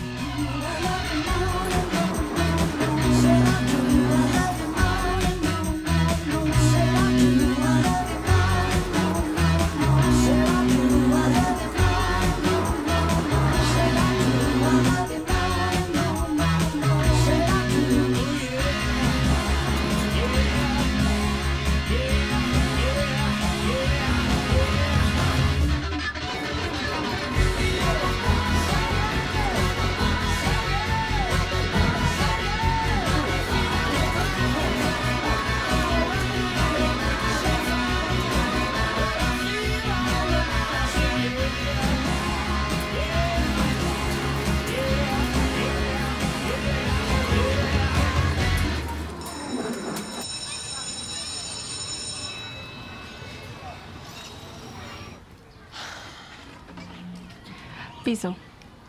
Piso.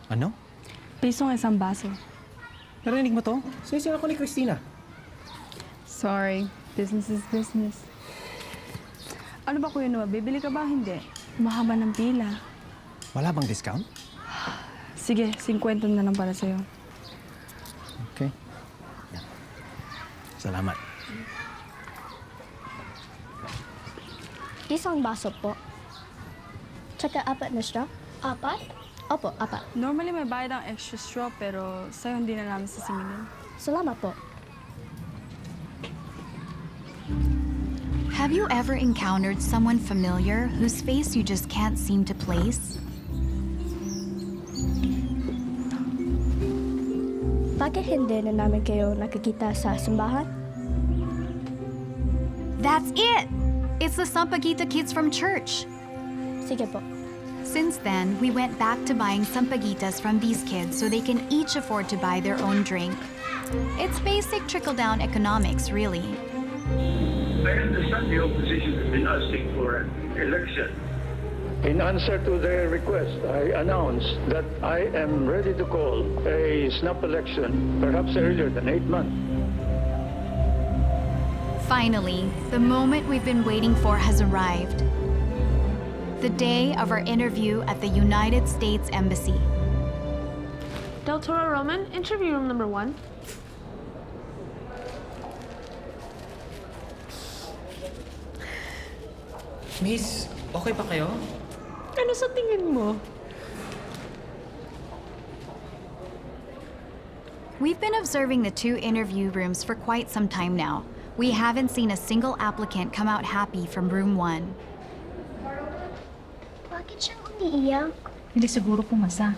Ano? Piso ang isang baso. Narinig mo to? Sino ako ni Christina. Sorry, business is business. Ano ba, Kuya Noah? Bibili ka ba? Hindi. Mahaba ng pila. Wala bang discount? Sige, 50 na lang para sa'yo. Okay. Salamat. Isang baso po. Tsaka 4 na straw. 4? Opo, 4. Normally may bayad ang extra straw pero sa'yo hindi na namin sisingilin. Salamat po. Have you ever encountered someone familiar whose face you just can't seem to place? Bakit hindi na namin kayo nakikita sa simbahan? That's it! It's the Sampaguita kids from church. Sige po. Since then, we went back to buying sampaguitas from these kids so they can each afford to buy their own drink. It's basic trickle-down economics, really. I understand the opposition has been asking for an election. In answer to their request, I announce that I am ready to call a snap election, perhaps earlier than 8 months. Finally, the moment we've been waiting for has arrived. The day of our interview at the United States Embassy. Del Toro Roman, interview room number 1. Miss, okay pa kayo? Ano sa tingin mo? We've been observing the 2 interview rooms for quite some time now. We haven't seen a single applicant come out happy from room 1. Bakit siyang umiiyak? Hindi siguro pumasa.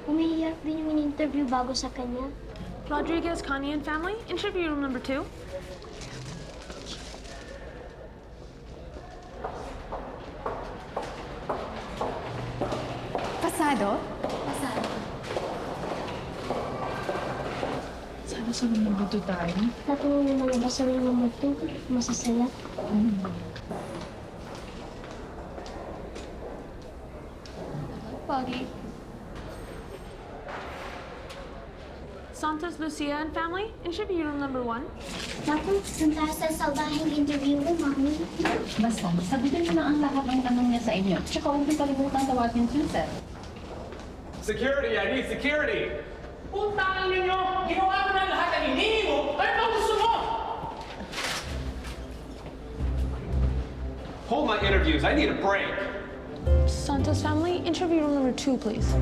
Umiiyak din yung in-interview bago sa kanya. Rodriguez, Connie, and family, interview room number 2. Pasado? Pasado. Sana sa room number 2 tayo. Lahat ng mga basa ng number 2, masasaya. Buggy. Santos Lucia and family, interview room number 1. Tapos, punta sa salbahing interview mo, Mami. Basta, sagutin mo na ang lahat ng tanong niya sa inyo. Tsaka huwag niyo kalimutan tawagin Susan. Security! I need security! Puntahan ninyo! Ginawa ko na lahat ang hinihingi mo! Ano ba gusto mo? Hold my interviews. I need a break. Santos family, interview room number 2, please.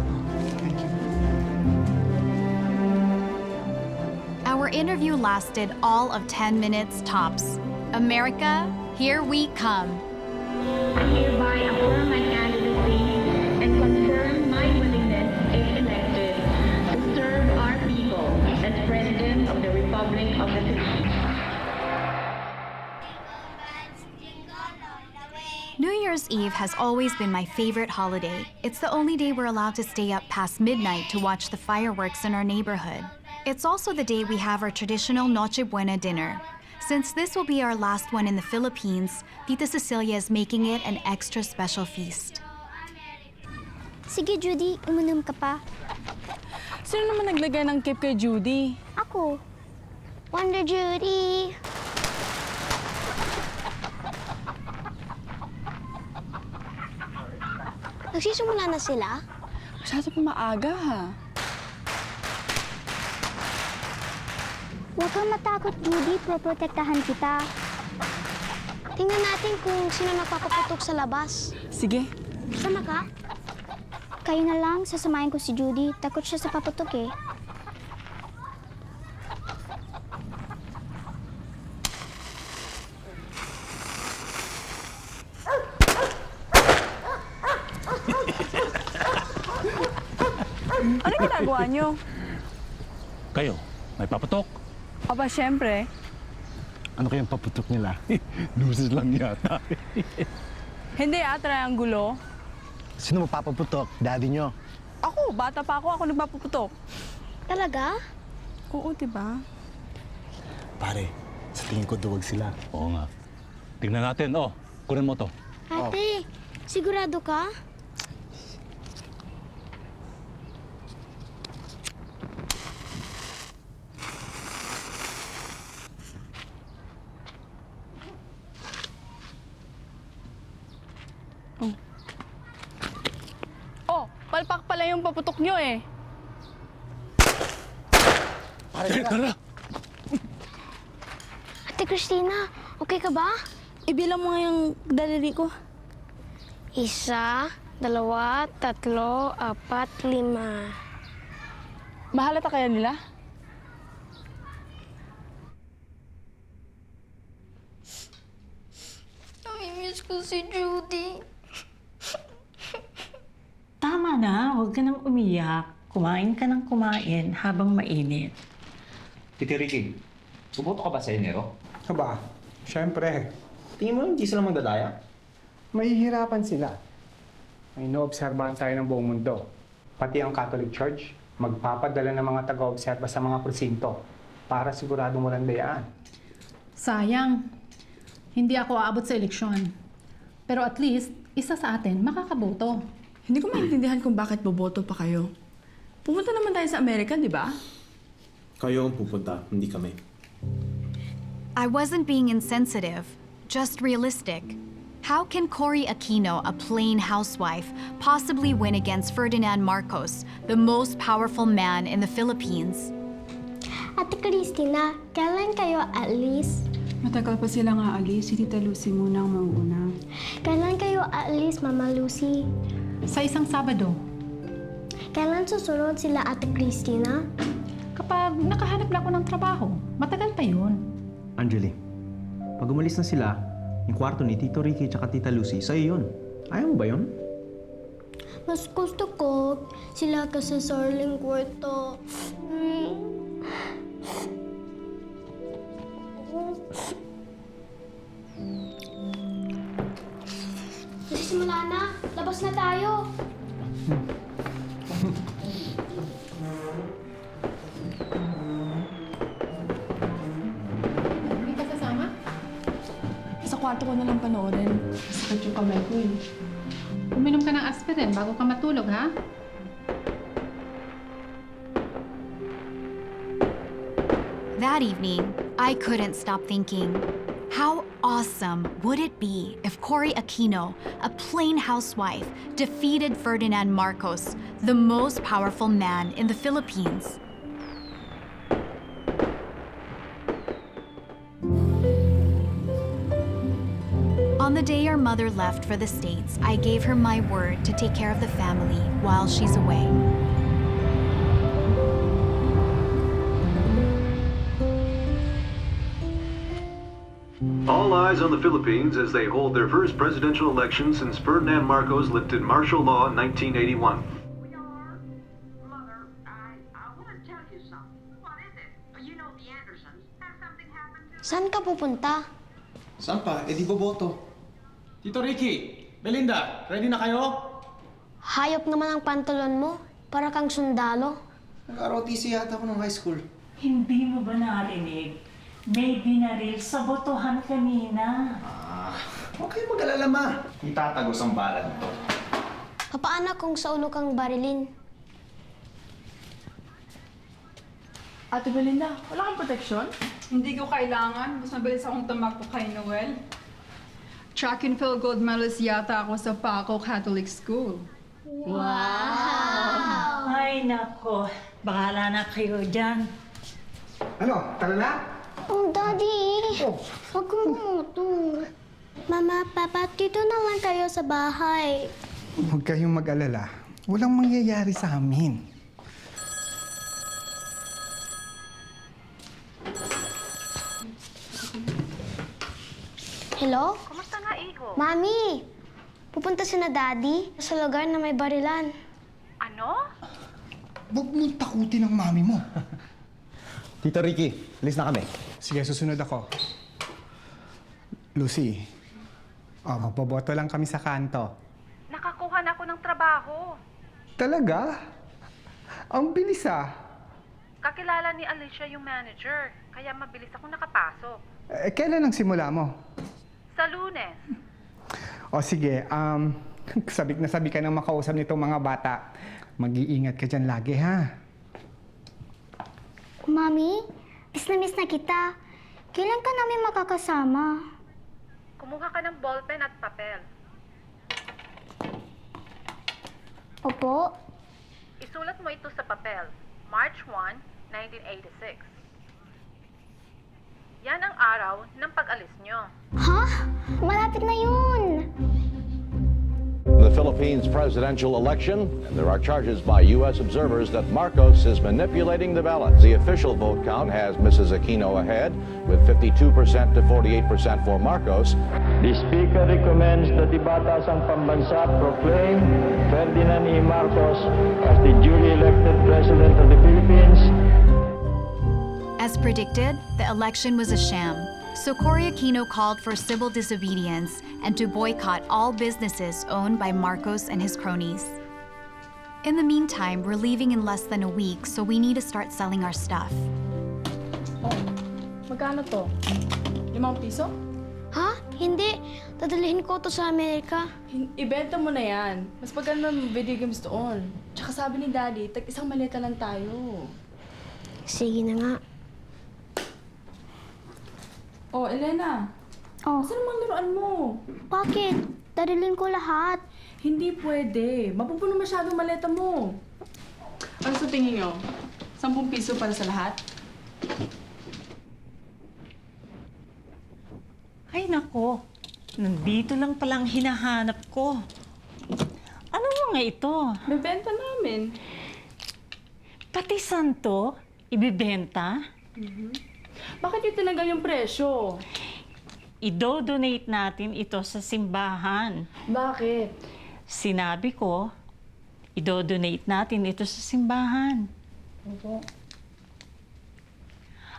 Our interview lasted all of 10 minutes tops. America, here we come. I hereby affirm my candidacy and confirm my willingness, if elected, to serve our people as President of the Republic of the Philippines. New Year's Eve has always been my favorite holiday. It's the only day we're allowed to stay up past midnight to watch the fireworks in our neighborhood. It's also the day we have our traditional Noche Buena dinner. Since this will be our last one in the Philippines, Tita Cecilia is making it an extra special feast. Sige, Judy, uminom ka pa. Sino naman naglagay ng cape kay Judy? Ako. Wonder Judy. Nagsisimula na sila? Masyado pa maaga, ha? Huwag kang matakot, Judy. Proprotektahan kita. Tingnan natin kung sino nagpapaputok sa labas. Sige. Sama ka? Kayo na lang, sasamahin ko si Judy. Takot siya sa paputok eh. Ano ginagawa niyo? Kayo, may paputok. Aba, syempre. Ano kayang paputok nila? Luces lang yata. Hindi triangulo. Sino mapapaputok? Daddy nyo? Ako, bata pa ako nagpapuputok. Talaga? Oo, diba? Pare, sa tingin ko duwag sila. Oo nga. Tingnan natin. Kunin mo to. Ate, sigurado ka? Palpak pala yung paputok nyo eh. Tara! Ate Christina, okay ka ba? Ibilang mo nga yung daliri ko. 1, 2, 3, 4, 5. Mahalata kaya nila? Namimiss ko si Judy. Tama na, huwag ka nang umiyak. Kumain ka ng kumain habang mainit. Titi Ricky, suboto ka ba sa Enero? Aba, syempre. Tingin mo hindi sila magdadaya? Mahihirapan sila. May inoobserbahan tayo ng buong mundo. Pati ang Catholic Church, magpapadala ng mga taga-obserba sa mga presinto para siguradong walang dayaan. Sayang. Hindi ako aabot sa eleksyon. Pero at least, isa sa atin makakaboto. Hindi ko maintindihan kung bakit boboto pa kayo. Pumunta naman tayo sa Amerika, di ba? Kayo ang pupunta, hindi kami. I wasn't being insensitive, just realistic. How can Cory Aquino, a plain housewife, possibly win against Ferdinand Marcos, the most powerful man in the Philippines? Ate Christina, kailan kayo aalis? Matagal pa silang aalis. Si Tita Lucy muna ang mauuna. Kailan kayo aalis, Mama Lucy? Sa isang Sabado. Kailan susunod sila, Ate Christina? Kapag nakahanap na ako ng trabaho, matagal pa yun. Angeli, pag umalis na sila, yung kwarto ni Tito Ricky at Tita Lucy, sa'yo yun. Ayaw mo ba yun? Mas gusto ko sila kasi sa sarling kwarto. Nagsisimula na. Labas na tayo. Hindi ka sasama? Sa kwarto ko na lang panoorin. Masakit yung kamay ko eh. Uminom ka ng aspirin bago ka matulog, ha? That evening, I couldn't stop thinking, how awesome would it be if Cory Aquino, a plain housewife, defeated Ferdinand Marcos, the most powerful man in the Philippines? On the day our mother left for the States, I gave her my word to take care of the family while she's away. All eyes on the Philippines as they hold their first presidential election since Ferdinand Marcos lifted martial law in 1981. Saan ka pupunta? Saan pa? Eh di boboto. Tito Ricky, Belinda, ready na kayo? Hayop naman ang pantalon mo. Para kang sundalo. Nag-ROTC yata ako nung high school. Hindi mo ba narinig? May binaril sa botohan kanina. Huwag kayong mag-alala, ma. Itatagos ang bala nito. Papaano kung sa ulo kang barilin? Ate Belinda, wala kang proteksyon? Hindi ko kailangan. Mas mabilis akong tumakbo kay Noel. Track and field gold medalist yata ako sa Paco Catholic School. Wow! Ay, nako. Bahala na kayo dyan. Ano, tara na? Oh, Daddy! Huwag kong bumuto. Mama, Papa, dito na lang kayo sa bahay. Huwag kayong mag-alala. Walang mangyayari sa amin. Hello? Kumusta nga, Iho? Mami! Pupunta si na Daddy sa lugar na may barilan. Ano? Huwag mong takutin ang mami mo. Tito Ricky, alis na kami. Sige, susunod ako. Lucy, magboboto lang kami sa kanto. Nakakuha na ako ng trabaho. Talaga? Ang bilis ah. Kakilala ni Alicia yung manager, kaya mabilis ako nakapasok. Kailan ang simula mo? Sa Lunes. O sige, sabik na sabik ka nang makausap nitong mga bata. Mag-iingat ka dyan lagi, ha? Mami, miss na kita. Kailan ka namin makakasama? Kumuha ka ng ballpen at papel. Opo. Isulat mo ito sa papel. March 1, 1986. Yan ang araw ng pag-alis nyo. Ha? Malapit na yun! The Philippines presidential election, and there are charges by U.S. observers that Marcos is manipulating the ballots. The official vote count has Mrs. Aquino ahead, with 52% to 48% for Marcos. The Speaker recommends that the Batasang Pambansa proclaim Ferdinand E. Marcos as the duly elected President of the Philippines. As predicted, the election was a sham. So Cory Aquino called for civil disobedience and to boycott all businesses owned by Marcos and his cronies. In the meantime, we're leaving in less than a week, so we need to start selling our stuff. Magkano to? 5 piso? Ha? Hindi. Dadalhin ko to sa Amerika. Ibenta mo na yan. Mas maganda ng video games doon. Tsaka sabi ni Daddy, isang maleta lang tayo. Sige na nga. Oh, Elena. Oh. Saan naman laruan mo? Bakit? Dadalhin ko lahat. Hindi pwede. Mapupuno masyadong maleta mo. Ano sa tingin nyo? 10 piso para sa lahat? Ay, nako. Nandito lang palang hinahanap ko. Ano mga ito? Bebenta namin. Pati santo? Ibibenta? Bakit yung tinagal yung presyo? Ido-donate natin ito sa simbahan. Bakit? Sinabi ko, ido-donate natin ito sa simbahan. Opo.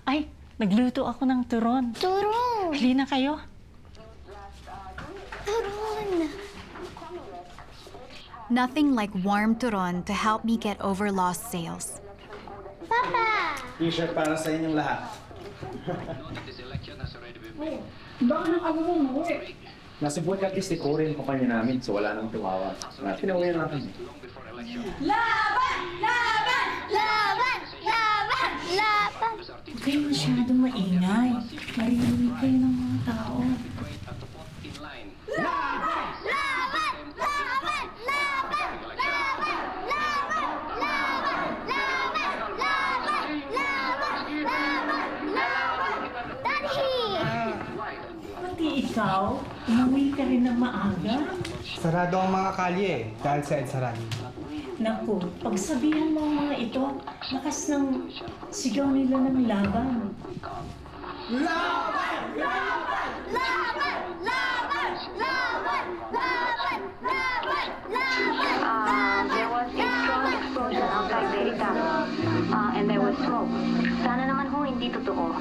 Ay, nagluto ako ng turon. Turon! Halina kayo. Turon! Nothing like warm turon to help me get over lost sales. Papa! T-shirt para sa inyong lahat. Bakit ang amo mo umuwi? Nasa boycotts ni Korea yung kumpanya namin, so wala nang tumawag. Pinauwi natin. Laban! Laban! Laban! Laban! Laban! Huwag kayo masyadong maingay. Maririnig kayo ng mga tao. Laban! Laban! Laban! Laban! Laban! Laban! Laban! Laban! Laban! Laban! Laban! Laban! Daddy! Pati ikaw, umuwi ka rin ng maaga. Sarado ang mga kalye dahil sa EDSA rally. Naku, pagsabihan mo ang mga ito, lakas ng sigaw nila ng laban. Laban! Laban! Laban! Laban! Laban! Laban! Laban! Laban! There was a strong explosion outside Veritas, and there was smoke. Sana naman ho hindi totoo.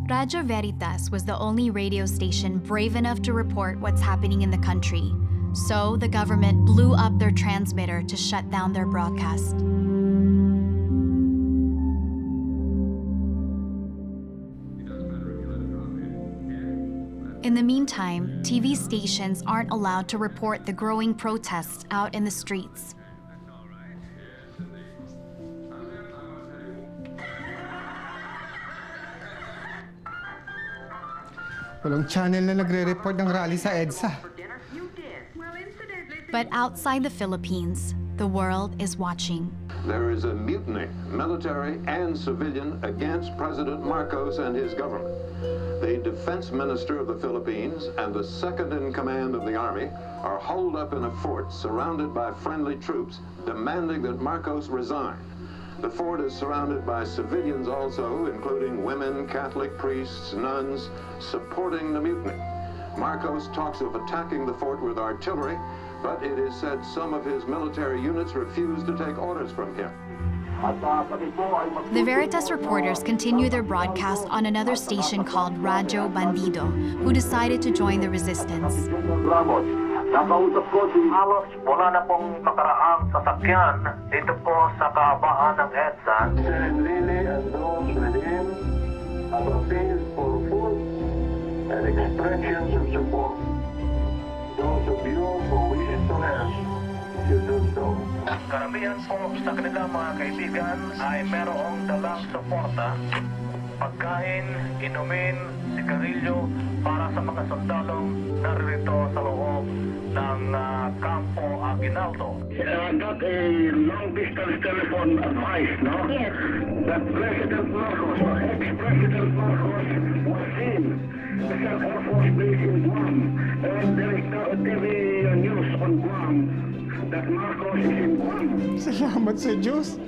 Radio Veritas was the only radio station brave enough to report what's happening in the country. So the government blew up their transmitter to shut down their broadcast. In the meantime, TV stations aren't allowed to report the growing protests out in the streets. Walang channel na nagre-report ng rally sa EDSA. But outside the Philippines, the world is watching. There is a mutiny, military and civilian, against President Marcos and his government. The defense minister of the Philippines and the second in command of the army are holed up in a fort surrounded by friendly troops, demanding that Marcos resign. The fort is surrounded by civilians also, including women, Catholic priests, nuns, supporting the mutiny. Marcos talks of attacking the fort with artillery, but it is said some of his military units refuse to take orders from him. The Veritas reporters continue their broadcast on another station called Radio Bandido, who decided to join the resistance. Nakausap ko si halos wala na pong makaraang sasakyan dito po sa kahabaan ng EDSA. Sir Lily and those with him have appealed for food and expressions of support. Those of you who wish to rest, you do so. Karamihan po sa kanilang mga kaibigan ay merong dalang suporta, pagkain, inumin, sigarilyo para sa mga sundalong naririto sa loob ng Campo Aguinaldo. I got a long-distance telephone advice, no? Yes. That President Marcos, or ex-President Marcos, was seen at an Air Force base in Guam. And there is now a TV news on Guam that Marcos is in Guam. Salamat sa Diyos.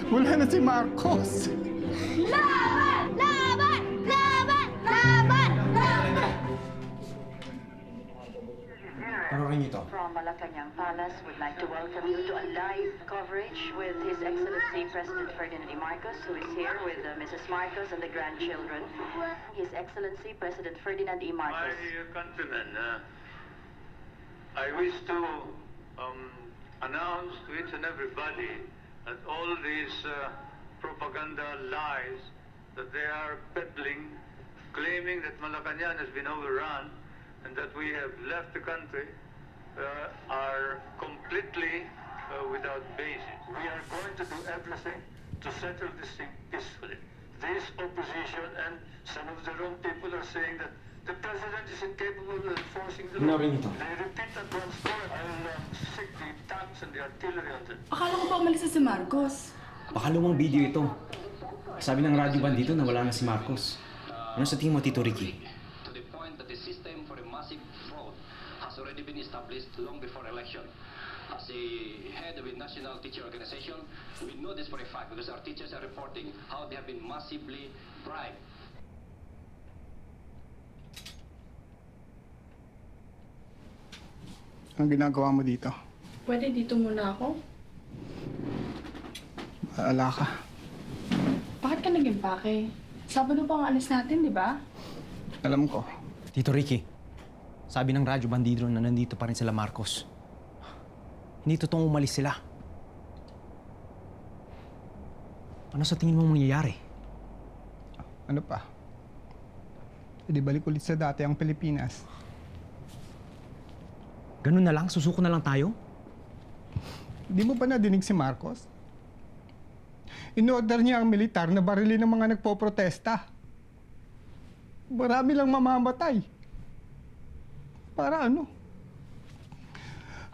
Wala na si Marcos. Laban! Laban! Laban! Laban! Parorin niyo to. From Malacanang Palace, would like to welcome you to a live coverage with His Excellency President Ferdinand Marcos, who is here with Mrs. Marcos and the grandchildren. His Excellency President Ferdinand Marcos. My countrymen, I wish to announce to each and everybody that all these propaganda lies that they are peddling, claiming that Malacanang has been overrun and that we have left the country, are completely without basis. We are going to do everything to settle this thing peacefully. This opposition and some of the wrong people are saying that the president is incapable of enforcing the law. They repeat that once more. I'll stick the tanks and the artillery on them. Akala ko pa umalis na si Marcos. Baka lumang video ito. Sabi ng radyo bandito na wala na si Marcos. Ano sa tingin mo, Tito Ricky? To the point that the system for a massive fraud has already been established long before election. As a head of a national teacher organization, we know this for a fact because our teachers are reporting how they have been massively bribed. Ang ginagawa mo dito? Pwede dito muna ako? Maala ka. Bakit ka naging pake? Sabado pa ang alis natin, di ba? Alam ko. Tito Ricky, sabi ng radyo bandido na nandito pa rin sila Marcos. Hindi totoong umalis sila. Ano sa tingin mo mangyayari? Ano pa? E di balik ulit sa dati ang Pilipinas. Ganun na lang? Susuko na lang tayo? Di mo ba nadinig si Marcos? In-order niya ang militar na barilin ng mga nagpo-protesta. Marami lang mamamatay. Para ano?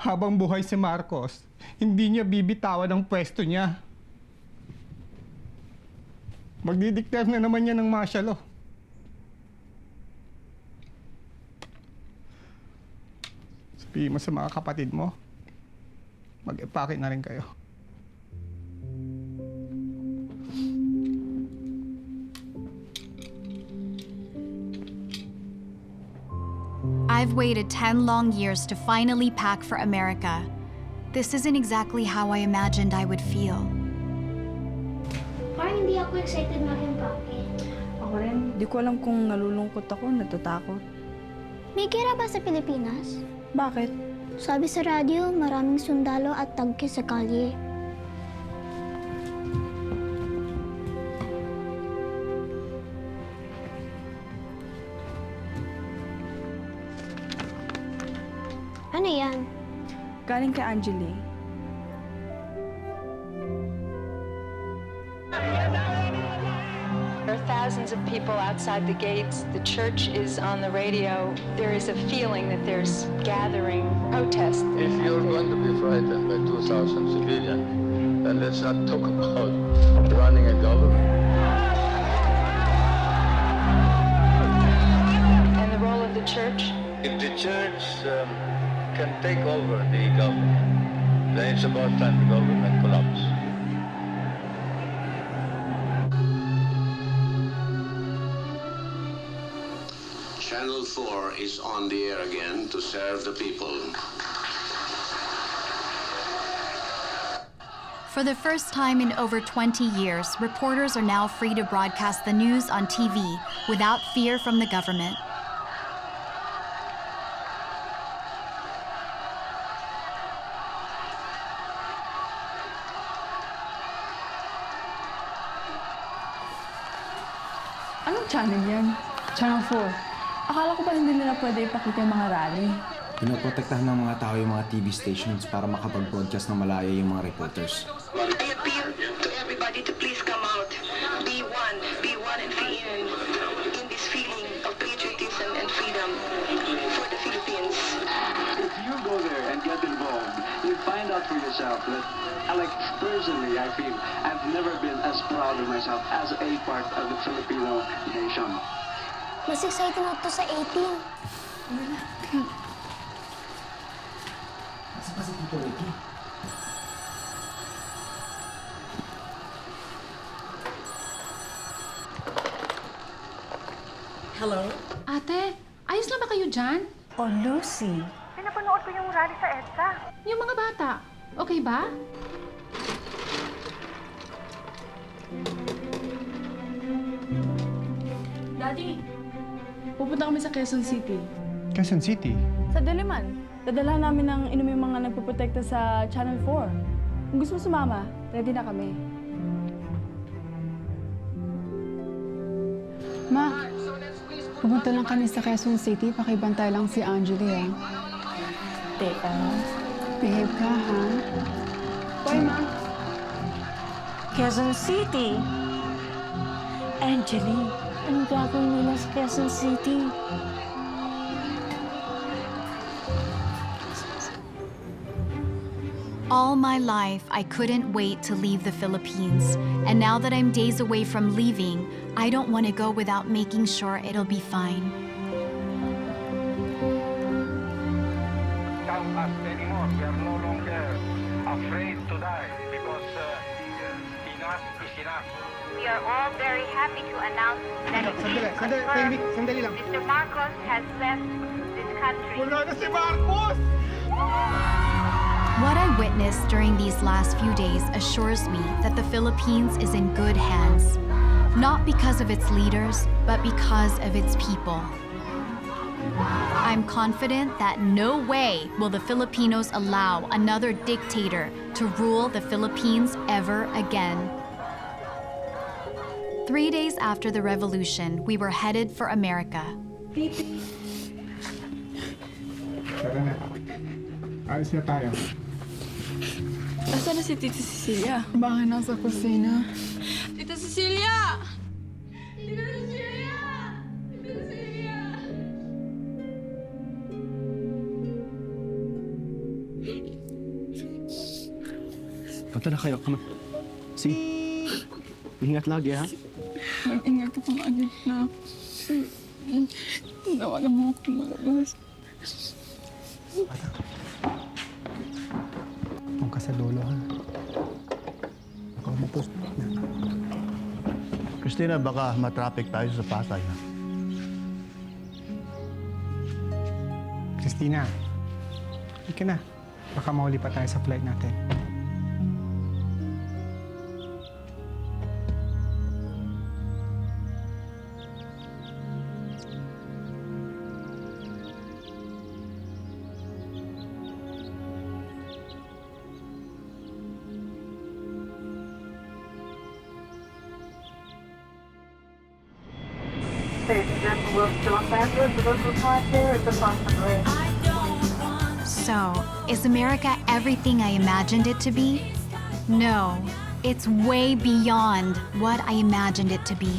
Habang buhay si Marcos, hindi niya bibitawan ang pwesto niya. Magdidiktar na naman niya ng martial law. Sabihin mo sa mga kapatid mo, mag-epake na rin kayo. I've waited 10 long years to finally pack for America. This isn't exactly how I imagined I would feel. Parang hindi ako excited mag-empake. Ako rin. Di ko alam kung nalulungkot ako, natatakot. May gera ba sa Pilipinas? Bakit? Sabi sa radyo, maraming sundalo at tangke sa kalye. Ano yan? Galing kay Angeli. There are thousands of people outside the gates. The church is on the radio. There is a feeling that there's gathering protest. If you're going to be frightened by 2,000 civilians, then let's not talk about running a government. And the role of the church? If the church can take over the government, then it's about time the government collapse. Channel 4 is on the air again to serve the people. For the first time in over 20 years, reporters are now free to broadcast the news on TV without fear from the government. Anong channel yan? Channel 4. Akala ko pa hindi nila pwede ipakita yung mga rally. Pinoprotektahan ng mga tao yung mga TV stations para makapag-broadcast ng malaya yung mga reporters. I appeal to everybody to please come out. Be one and in this feeling of patriotism and freedom for the Philippines. If you go there and get involved, you find out for yourself that, like, personally, I feel I've never been as proud of myself as a part of the Filipino nation. Mas exciting ako to sa 18. Nasa pa si Tito Ricky? Hello? Ate, ayos lang ba kayo dyan? Oh, Lucy. Pinapanood ko yung rally sa EDSA. Yung mga bata, okay ba? Daddy, pupunta kami sa Quezon City. Quezon City? Sa Diliman. Dadala namin ng inom yung mga nagpuprotekta sa Channel 4. Kung gusto mo sumama, ready na kami. Ma, pupunta lang kami sa Quezon City. Pakibantay lang si Angeli, ah. Teka. Behave ka, ha? Bye, Ma. Quezon City. Angeli, anong gagawin nila sa Quezon City? All my life, I couldn't wait to leave the Philippines. And now that I'm days away from leaving, I don't want to go without making sure it'll be fine. Count us anymore. We are no longer afraid to die because enough is enough. We are all very happy to announce that it is confirmed Mr. Marcos has left this country. Wala na si Marcos! What I witnessed during these last few days assures me that the Philippines is in good hands, not because of its leaders, but because of its people. I'm confident that no way will the Filipinos allow another dictator to rule the Philippines ever again. 3 days after the revolution, we were headed for America. Tara na. Alis na tayo. Nasaan na si Tita Cecilia? Baka nasa kusina. Tita Cecilia! Tita Cecilia! Tita Cecilia! Punta na kayo. Come on. See? Ingat lagi, ha? Mag-ingat ka pang agad na. Tawagan mo ako malabas. Huwag ka sa dulo, ha? Ikaw mo po. Christina, baka matraffic tayo sa Pasay, ha? Christina, hindi ka na. Baka mahuli pa tayo sa flight natin. So, is America everything I imagined it to be? No, it's way beyond what I imagined it to be.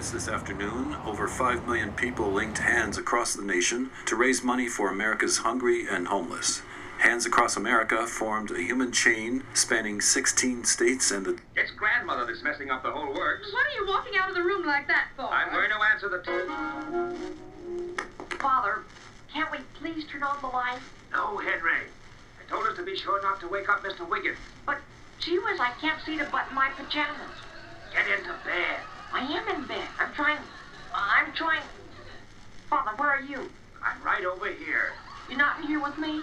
This afternoon, over 5 million people linked hands across the nation to raise money for America's hungry and homeless. Hands Across America formed a human chain spanning 16 states and the... It's grandmother that's messing up the whole works. What are you walking out of the room like that for? I'm going to answer the... Father, can't we please turn on the light? No, Henry. I told us to be sure not to wake up Mr. Wiggins. But, gee whiz, I can't see to button my pajamas. Get into bed. I am in bed. I'm trying. Father, where are you? I'm right over here. You're not in here with me?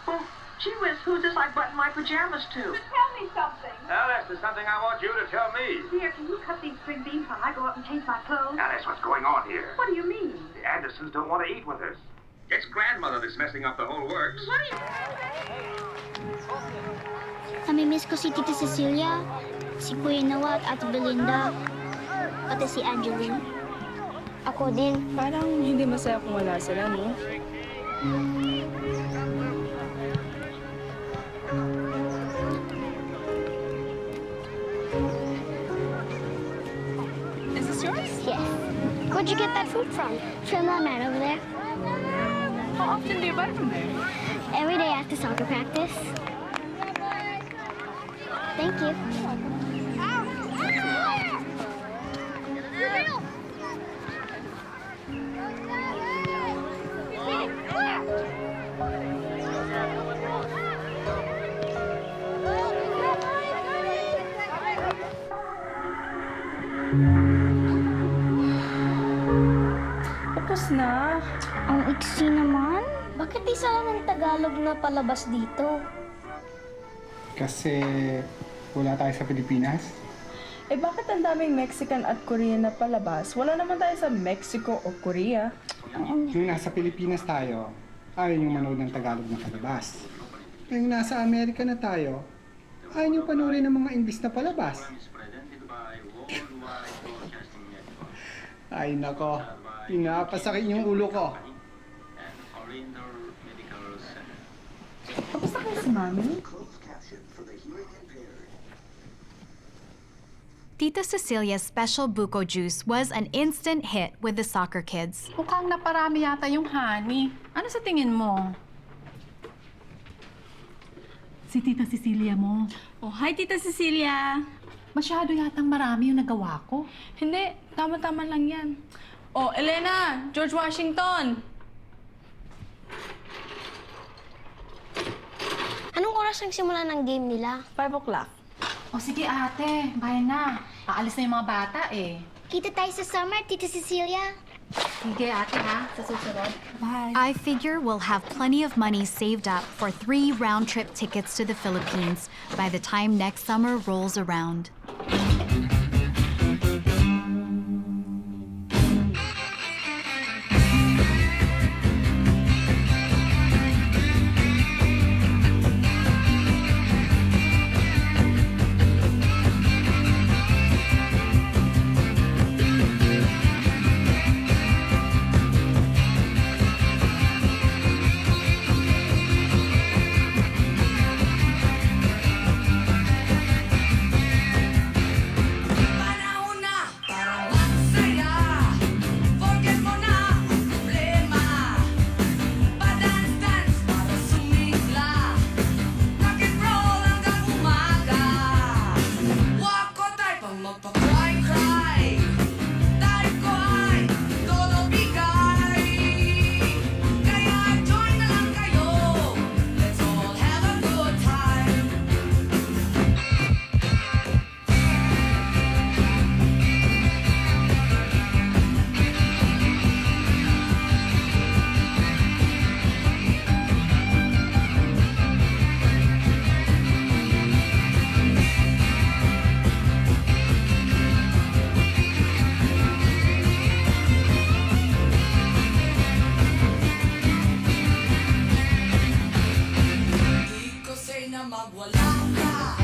Well, gee whiz, who's this I button my pajamas to? Tell me something. Now, that's something I want you to tell me. Dear, can you cut these string beans while I go up and change my clothes? Now, that's what's going on here. What do you mean? The Andersons don't want to eat with us. It's grandmother that's messing up the whole works. What are you... Namimiss ko si Tita Cecilia, si Kuya Noah at Ate Belinda, pati si Angeline. Ako din. Parang hindi masaya kung wala sila, no? Is this yours? Yes. Where'd you get that fruit from? From that man over there. How often do you buy from there? Every day after soccer practice. Thank you. Tapos na. Ang iksi naman. Bakit di sana ng Tagalog na palabas dito? Kasi wala tayo sa Pilipinas. Eh bakit ang daming Mexican at Korean na palabas? Wala naman tayo sa Mexico o Korea. Nung nasa Pilipinas tayo, ayaw niyong manood ng Tagalog na palabas. Nung nasa Amerika na tayo, ayaw niyong panoorin ng mga English na palabas. Ay nako, pinapasakit yung ulo ko. Kamusta kayo si Mami? Tita Cecilia's special buko juice was an instant hit with the soccer kids. Mukhang naparami yata yung honey. Ano sa tingin mo? Si Tita Cecilia mo. Oh, hi, Tita Cecilia. Masyado yatang marami yung nagawa ko. Hindi, tama-tama lang yan. Oh, Elena, George Washington. Anong oras ang simula ng game nila? 5 o'clock. O sige ate, bayan na. Aalis na yung mga bata eh. Kita tayo sa summer, Tita Cecilia. Sige ate ha, sa susunod. Bye. I figure we'll have plenty of money saved up for 3 round-trip tickets to the Philippines by the time next summer rolls around. Magwala ka.